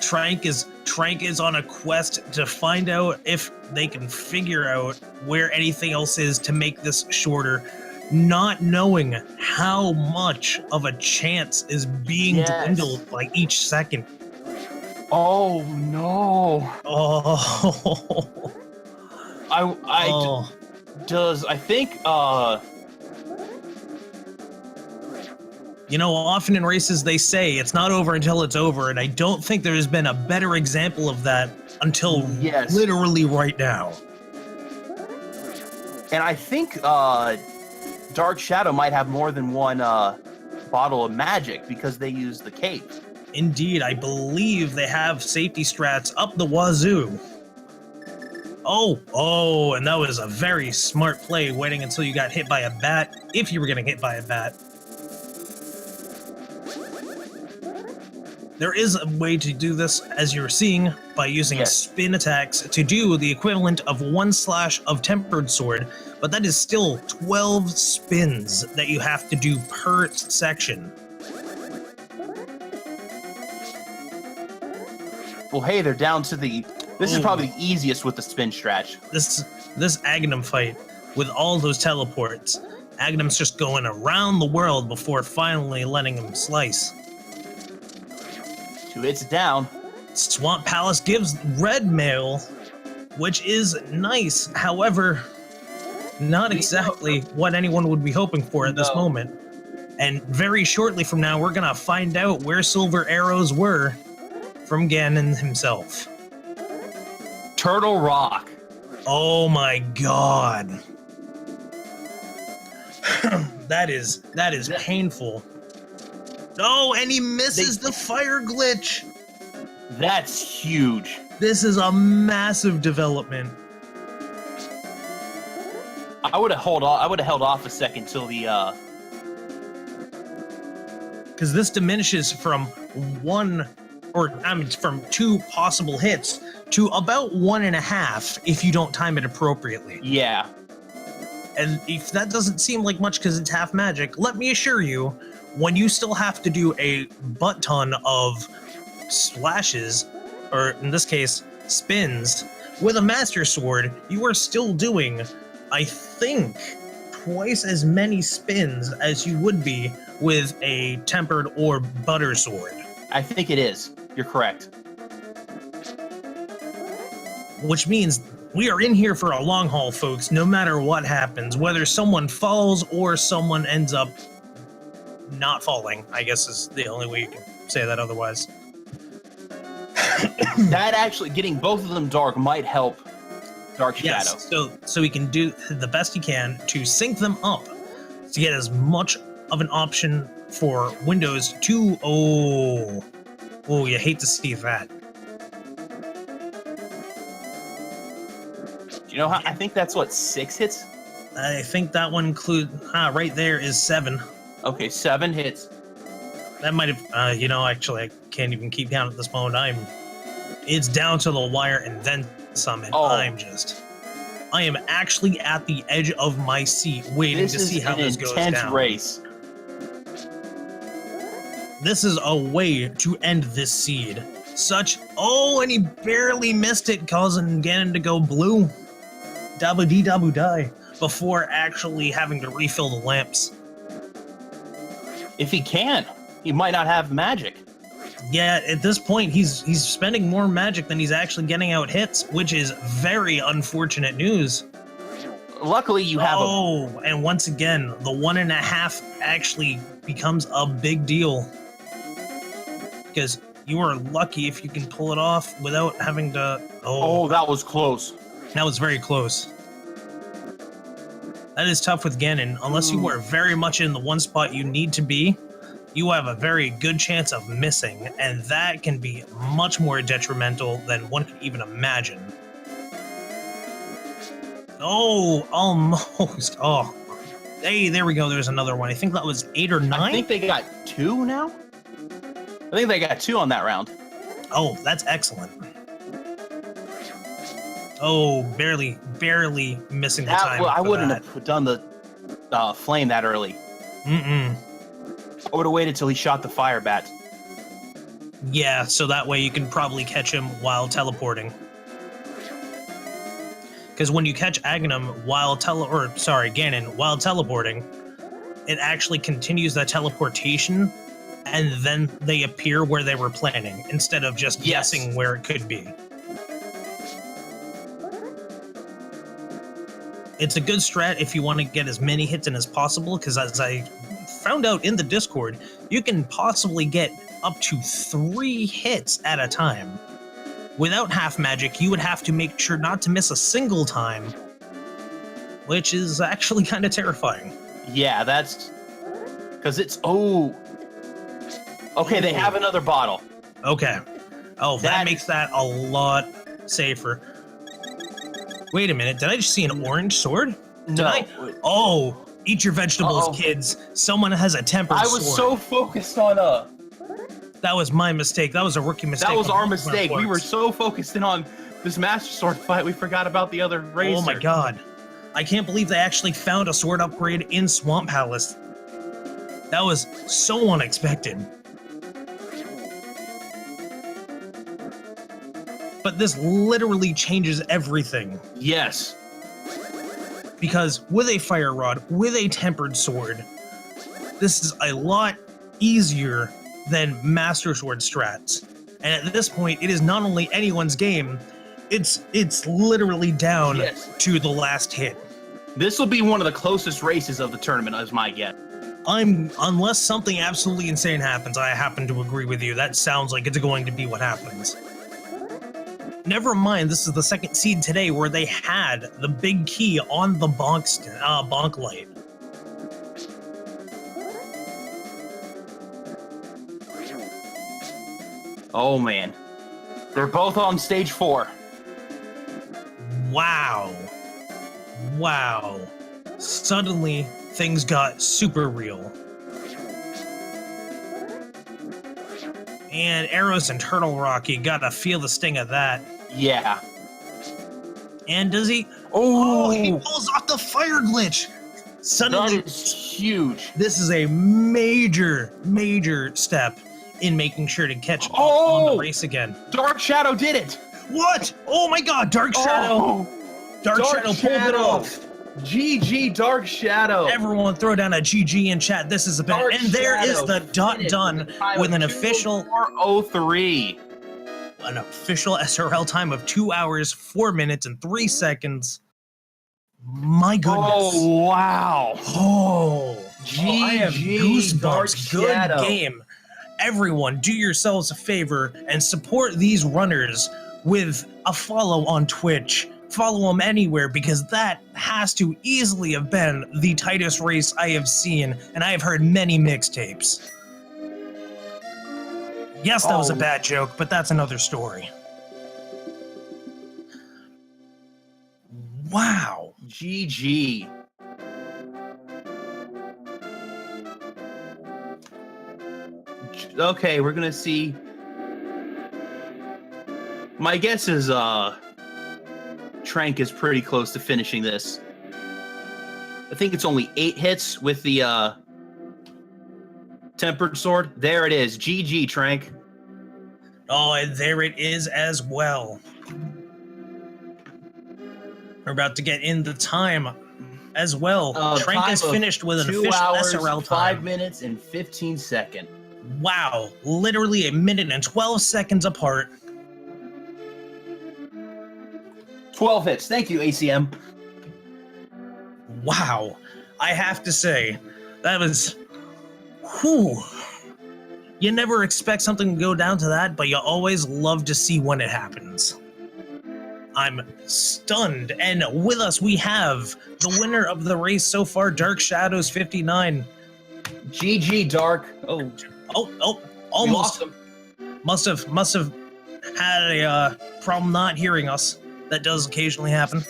Tranq is on a quest to find out if they can figure out where anything else is to make this shorter, not knowing how much of a chance is being dwindled by each second. Oh no. Oh. I think You know, often in races they say it's not over until it's over, and I don't think there's been a better example of that until literally right now. And I think Dark Shadow might have more than one bottle of magic because they use the cape. Indeed, I believe they have safety strats up the wazoo. Oh, and that was a very smart play, waiting until you got hit by a bat, if you were getting hit by a bat. There is a way to do this, as you're seeing, by using spin attacks to do the equivalent of 1 slash of Tempered Sword, but that is still 12 spins that you have to do per section. Well, hey, they're down to the... This is probably the easiest with the spin stretch. This Aghanim fight, with all those teleports, Aghanim's just going around the world before finally letting him slice. 2 hits down. Swamp Palace gives red mail, which is nice. However, not exactly what anyone would be hoping for at this moment. And very shortly from now, we're going to find out where Silver Arrows were from Ganon himself. Turtle Rock. Oh my god. That is painful. No, and he misses the fire glitch. That's huge. This is a massive development. I would have held off a second till the because this diminishes from from 2 possible hits to about 1.5 if you don't time it appropriately. Yeah. And if that doesn't seem like much because it's half magic, let me assure you, when you still have to do a butt ton of slashes, or in this case, spins, with a Master Sword, you are still doing, I think, twice as many spins as you would be with a Tempered or Butter Sword. I think it is. You're correct. Which means we are in here for a long haul, folks, no matter what happens, whether someone falls or someone ends up not falling, I guess is the only way you can say that otherwise. That actually, getting both of them dark might help Dark Shadow. Yes, so he can do the best he can to sync them up to get as much of an option for Windows to... Oh, you hate to see that. Do you know how? I think that's what, 6 hits? I think that one includes... right there is 7. Okay, 7 hits. That might have... actually, I can't even keep count at this moment. It's down to the wire and then some, and I am actually at the edge of my seat waiting to see how this goes down. This is an intense race. This is a way to end this seed. And he barely missed it, causing Ganon to go blue. Dabba-dee-dabba-die. Before actually having to refill the lamps. If he can, he might not have magic. Yeah, at this point, he's spending more magic than he's actually getting out hits, which is very unfortunate news. Luckily, you have and once again, the 1.5 actually becomes a big deal. Because you are lucky if you can pull it off without having to... Oh, that was close. That was very close. That is tough with Ganon. Unless you are very much in the one spot you need to be, you have a very good chance of missing, and that can be much more detrimental than one could even imagine. Oh, almost. Oh, Hey, there we go. There's another one. I think that was 8 or 9. I think they got 2 now. I think they got 2 on that round. Oh, that's excellent. Oh, barely missing the time. Well, I wouldn't have done the flame that early. I would have waited till he shot the fire bat. Yeah, so that way you can probably catch him while teleporting. Because when you catch Aghanim while Ganon while teleporting, it actually continues that teleportation, and then they appear where they were planning instead of just guessing where it could be. It's a good strat if you want to get as many hits in as possible, because as I found out in the Discord, you can possibly get up to 3 hits at a time. Without half magic, you would have to make sure not to miss a single time, which is actually kind of terrifying. Yeah, that's... Because it's... Oh! Okay, they have another bottle. Okay. Oh, that makes that a lot safer. Wait a minute, did I just see an orange sword? No. Oh, eat your vegetables, kids. Someone has a tempered sword. I was so focused on That was my mistake. That was a rookie mistake. That was our mistake. We were so focused in on this Master Sword fight, we forgot about the other razor. Oh my god. I can't believe they actually found a sword upgrade in Swamp Palace. That was so unexpected. But this literally changes everything. Yes. Because with a fire rod, with a tempered sword, this is a lot easier than Master Sword strats. And at this point, it is not only anyone's game, it's literally down to the last hit. This will be one of the closest races of the tournament, as my guess. Unless something absolutely insane happens, I happen to agree with you. That sounds like it's going to be what happens. Never mind, this is the second seed today where they had the big key on the bonk light. Oh man. They're both on stage 4. Wow. Wow. Suddenly, things got super real. And Arrows and Turtle Rock, you gotta feel the sting of that. Yeah. And does he? Oh, he pulls off the fire glitch. Suddenly, that is huge. This is a major step in making sure to catch up on the race again. Dark Shadow did it. What? Oh my god, Dark Shadow. Dark Shadow pulled it off. GG Dark Shadow. Everyone throw down a GG in chat. This is a bit. And there is the done with an official 4:03. An official SRL time of 2 hours, 4 minutes, and 3 seconds. My goodness. Oh, wow. Oh, GG, I have goosebumps. Good Shadow. game. Everyone, do yourselves a favor and support these runners with a follow on Twitch. Follow them anywhere, because that has to easily have been the tightest race I have seen, and I have heard many mixtapes. Yes, that was a bad joke, but that's another story. Wow. GG. Okay, we're gonna see. My guess is Tranq is pretty close to finishing this. I think it's only 8 hits with the tempered sword. There it is. GG, Tranq. Oh, and there it is as well. We're about to get in the time as well. Tranq is finished with an official SRL time. 5 minutes and 15 seconds. Wow, literally 1 minute and 12 seconds apart. 12 hits. Thank you, ACM. Wow. I have to say, that was... Whew. You never expect something to go down to that, but you always love to see when it happens. I'm stunned, and with us we have the winner of the race so far, DarkShadow59. GG, Dark. Oh, almost. Must have had a problem not hearing us. That does occasionally happen.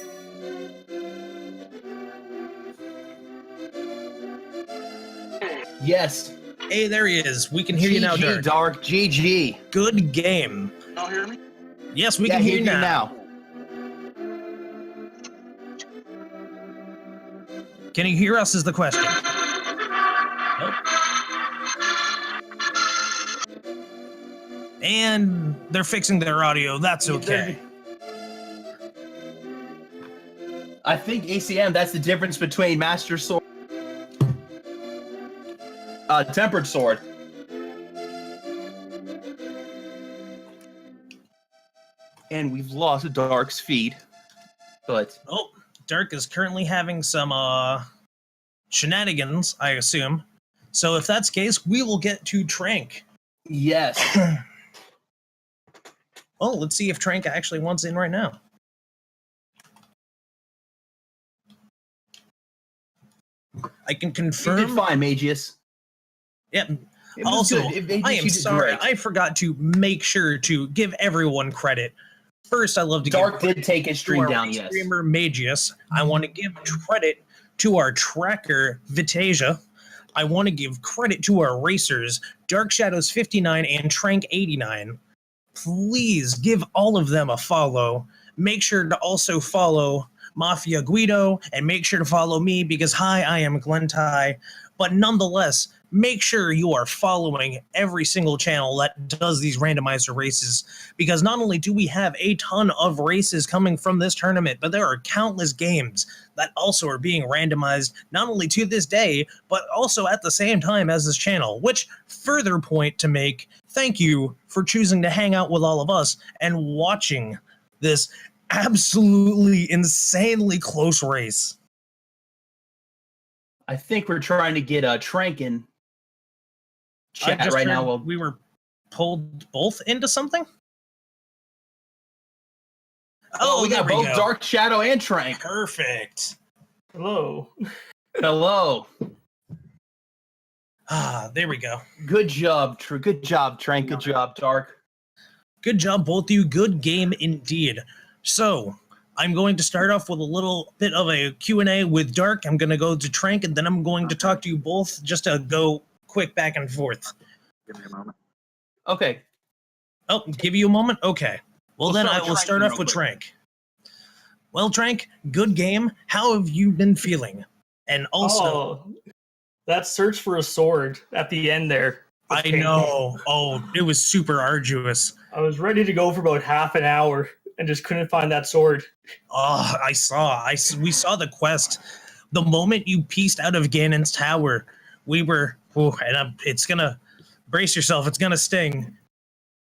Yes. Hey, there he is. We can hear you now, Dark. Dark. GG. Good game. Y'all hear me? Yes, we can hear you now. Can you hear us is the question. Nope. And they're fixing their audio. That's okay. I think ACM, that's the difference between Master Sword, Tempered Sword. And we've lost Dark's feed, but... Oh, Dark is currently having some, shenanigans, I assume. So if that's the case, we will get to Tranq. Yes. Well, let's see if Tranq actually wants in right now. I can confirm. You did fine, Magius. Yep. It was Also, good. I am sorry. Great. I forgot to make sure to give everyone credit. First, I love to Dark give did take his stream down, yes. Streamer Magius. I want to give credit to our tracker Vitasia. I want to give credit to our racers DarkShadows59 and Tranq89. Please give all of them a follow. Make sure to also follow Mafia Guido, and make sure to follow me because, hi, I am Glenty. But nonetheless, make sure you are following every single channel that does these randomizer races, because not only do we have a ton of races coming from this tournament, but there are countless games that also are being randomized, not only to this day, but also at the same time as this channel, which further point to make, thank you for choosing to hang out with all of us and watching this absolutely insanely close race. I think we're trying to get Tranq in chat right now. Well, we were pulled both into something? Oh, we got both Dark Shadow and Tranq. Perfect. Hello. Hello. Ah, there we go. Good job, good job, Tranq. Good job, Dark. Good job, both of you. Good game indeed. So, I'm going to start off with a little bit of a Q&A with Dark. I'm going to go to Tranq, and then I'm going to talk to you both just to go quick back and forth. Give me a moment. Okay. Oh, give you a moment? Okay. Well, then I will start off with quick. Tranq. Well, Tranq, good game. How have you been feeling? And also... that search for a sword at the end there. I know. Oh, it was super arduous. I was ready to go for about half an hour and just couldn't find that sword. Oh, we saw the quest. The moment you pieced out of Ganon's tower, we were, it's gonna, brace yourself, it's gonna sting.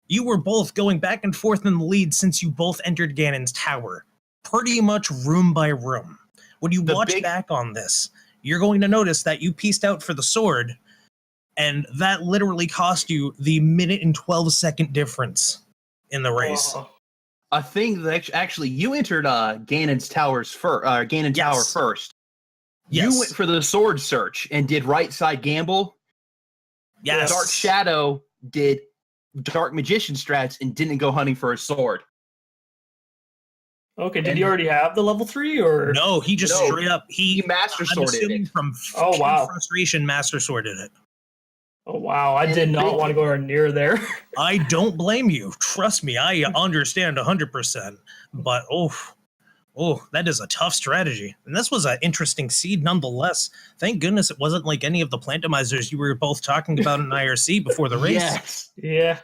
You were both going back and forth in the lead since you both entered Ganon's tower, pretty much room by room. When you watch back on this, you're going to notice that you pieced out for the sword, and that literally cost you the minute and 12-second difference in the race. Oh. I think that actually you entered Ganon's tower first. Yes. You went for the sword search and did right side gamble. Yes. Dark Shadow did Dark Magician strats and didn't go hunting for a sword. Okay, did he already have the level 3 or no? He just straight up he master sworded it from frustration. Master sworded it. Oh wow! I did not want to go near there. I don't blame you. Trust me, I understand 100%. But that is a tough strategy, and this was an interesting seed nonetheless. Thank goodness it wasn't like any of the plantomizers you were both talking about in IRC before the race. Yes. Yeah.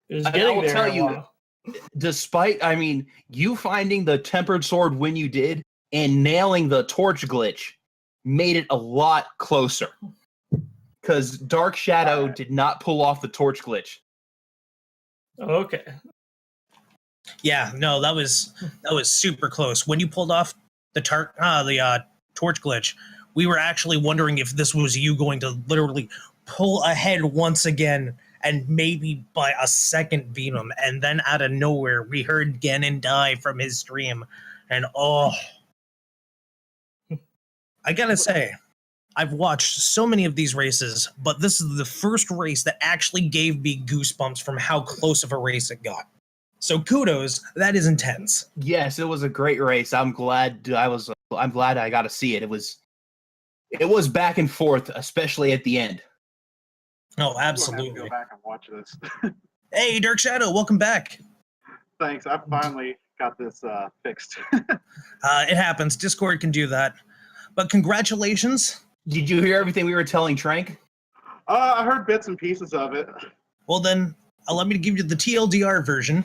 It was getting I will there. tell you, despite, you finding the tempered sword when you did and nailing the torch glitch made it a lot closer. Because Dark Shadow did not pull off the torch glitch. Okay. Yeah, no, that was super close. When you pulled off the torch glitch, we were actually wondering if this was you going to literally pull ahead once again and maybe by a second beat him. And then out of nowhere, we heard Ganon die from his stream. And I gotta say, I've watched so many of these races, but this is the first race that actually gave me goosebumps from how close of a race it got. So kudos, that is intense. Yes, it was a great race. I'm glad I got to see it. It was back and forth, especially at the end. Oh, I'm gonna have absolutely. to go back and watch this. Hey, Dark Shadow, welcome back. Thanks. I finally got this fixed. It happens. Discord can do that. But congratulations. Did you hear everything we were telling Tranq? I heard bits and pieces of it. Well, then, allow me to give you the TLDR version.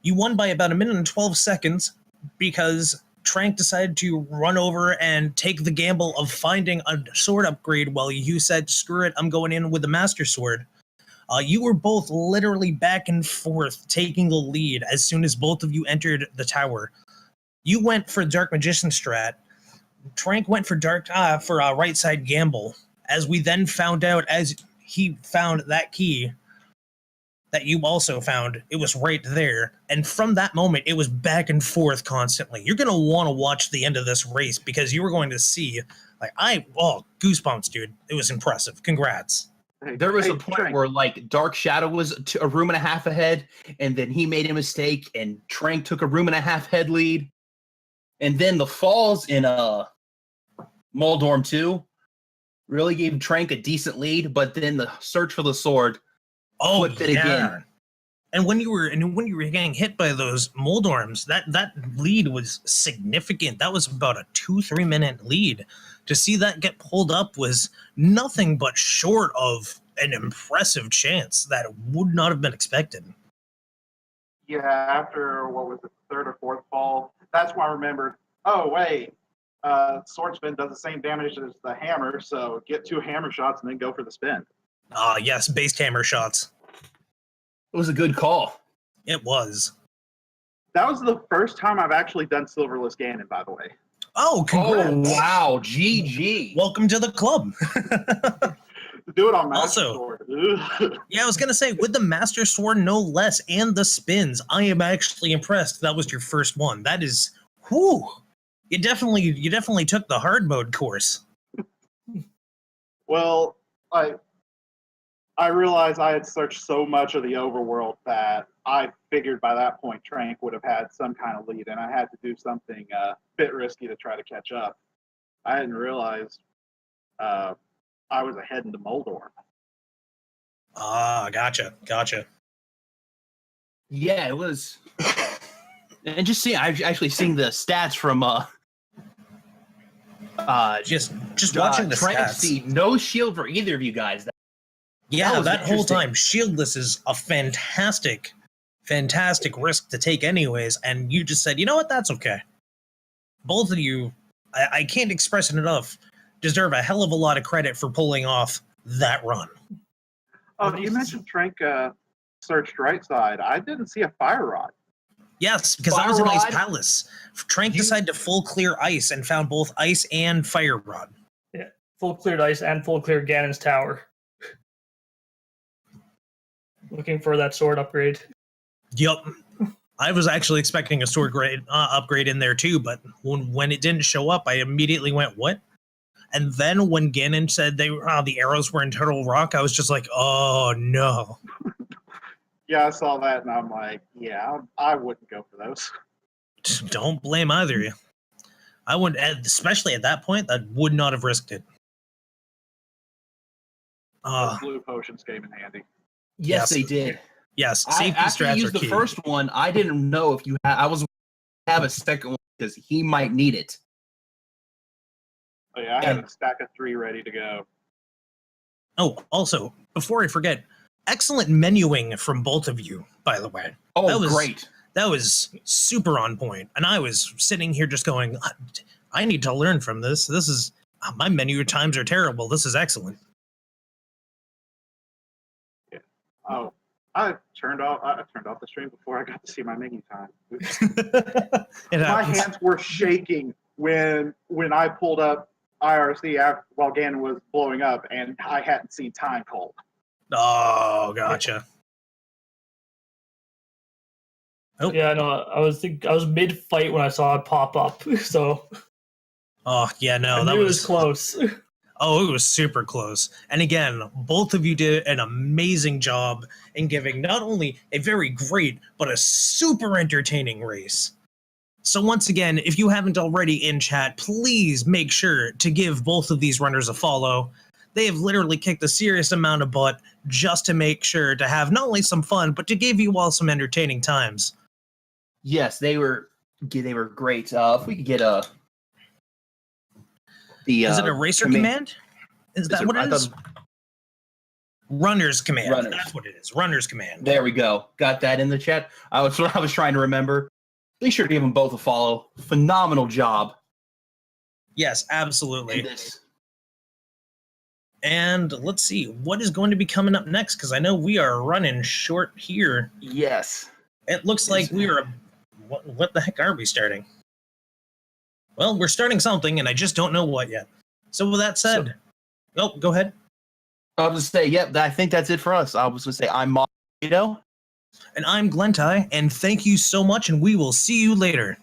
You won by about 1 minute and 12 seconds because Tranq decided to run over and take the gamble of finding a sword upgrade while you said, screw it, I'm going in with the Master Sword. You were both literally back and forth taking the lead as soon as both of you entered the tower. You went for Dark Magician strat. Tranq went for right side gamble. As we then found out, as he found that key that you also found, it was right there. And from that moment, it was back and forth constantly. You're going to want to watch the end of this race because you were going to see, goosebumps, dude. It was impressive. Congrats. There was a point where, like, Dark Shadow was a room and a half ahead, and then he made a mistake, and Tranq took a room and a half head lead. And then the falls in Moldorm 2 really gave Tranq a decent lead, but then the search for the sword flipped it again. And when you were getting hit by those Moldorms, that lead was significant. That was about a 2-3 minute lead. To see that get pulled up was nothing but short of an impressive chance that would not have been expected. Yeah, after, what was it, third or fourth fall, that's when I remembered, oh, wait, sword spin does the same damage as the hammer, so get 2 hammer shots and then go for the spin. Yes, based hammer shots. It was a good call. It was. That was the first time I've actually done Silverless Ganon, by the way. Oh, congrats. Oh, wow. GG. Welcome to the club. Do it on Master Also, Sword. Yeah, I was going to say, with the Master Sword, no less, and the spins, I am actually impressed that was your first one. That is, whew. You definitely took the hard mode course. Well, I realized I had searched so much of the overworld that I figured by that point Tranq would have had some kind of lead, and I had to do something a bit risky to try to catch up. I hadn't realized I was ahead into Moldorm. Gotcha. Yeah, it was. And I've actually seen the stats from just watching the Tranq. stats. See, no shield for either of you guys. Yeah, that whole interesting. time, shieldless is a fantastic risk to take anyways, and you just said, you know what, that's okay. Both of you, I can't express it enough, deserve a hell of a lot of credit for pulling off that run. Oh, you mentioned Tranq searched right side. I didn't see a fire rod. Yes, because that was an ice palace. Tranq decided to full clear ice and found both ice and fire rod. Yeah, full cleared ice and full cleared Ganon's tower. Looking for that sword upgrade. Yup. I was actually expecting a sword upgrade in there too, but when it didn't show up, I immediately went, what? And then when Ganon said the arrows were in Turtle Rock, I was just like, oh no. Yeah, I saw that, and I'm like, yeah, I wouldn't go for those. Don't blame either of you. I wouldn't, especially at that point, I would not have risked it. Those blue potions came in handy. Yes, they did. Yes, safety after strats you used are the key. first one, I didn't know if you had. I was have a second one because he might need it. Oh yeah, I had a stack of 3 ready to go. Oh, also, before I forget, excellent menuing from both of you, by the way. Oh, that was great. That was super on point. And I was sitting here just going, I need to learn from this. This is, my menu times are terrible. This is excellent. Yeah. Oh, I turned off the stream before I got to see my menu time. My hands were shaking when I pulled up IRC while Ganon was blowing up, and I hadn't seen time called. Oh, gotcha. Oh. Yeah, no, I was mid fight when I saw it pop up. So. Oh yeah, no, that was close. Oh, it was super close. And again, both of you did an amazing job in giving not only a very great but a super entertaining race. So once again, if you haven't already in chat, please make sure to give both of these runners a follow. They have literally kicked a serious amount of butt just to make sure to have not only some fun, but to give you all some entertaining times. Yes, they were great. If we could get is it a racer command? Is that what it is? Runner's command. Runners. That's what it is. Runner's command. There we go. Got that in the chat. I was trying to remember. Be sure to give them both a follow. Phenomenal job. Yes, absolutely. And let's see what is going to be coming up next, because I know we are running short here. Yes. It looks like we are. What the heck are we starting? Well, we're starting something, and I just don't know what yet. So with that said, go ahead. I was going to say, yep, I think that's it for us. I was going to say, I'm Marito. And I'm Glentai, and thank you so much, and we will see you later.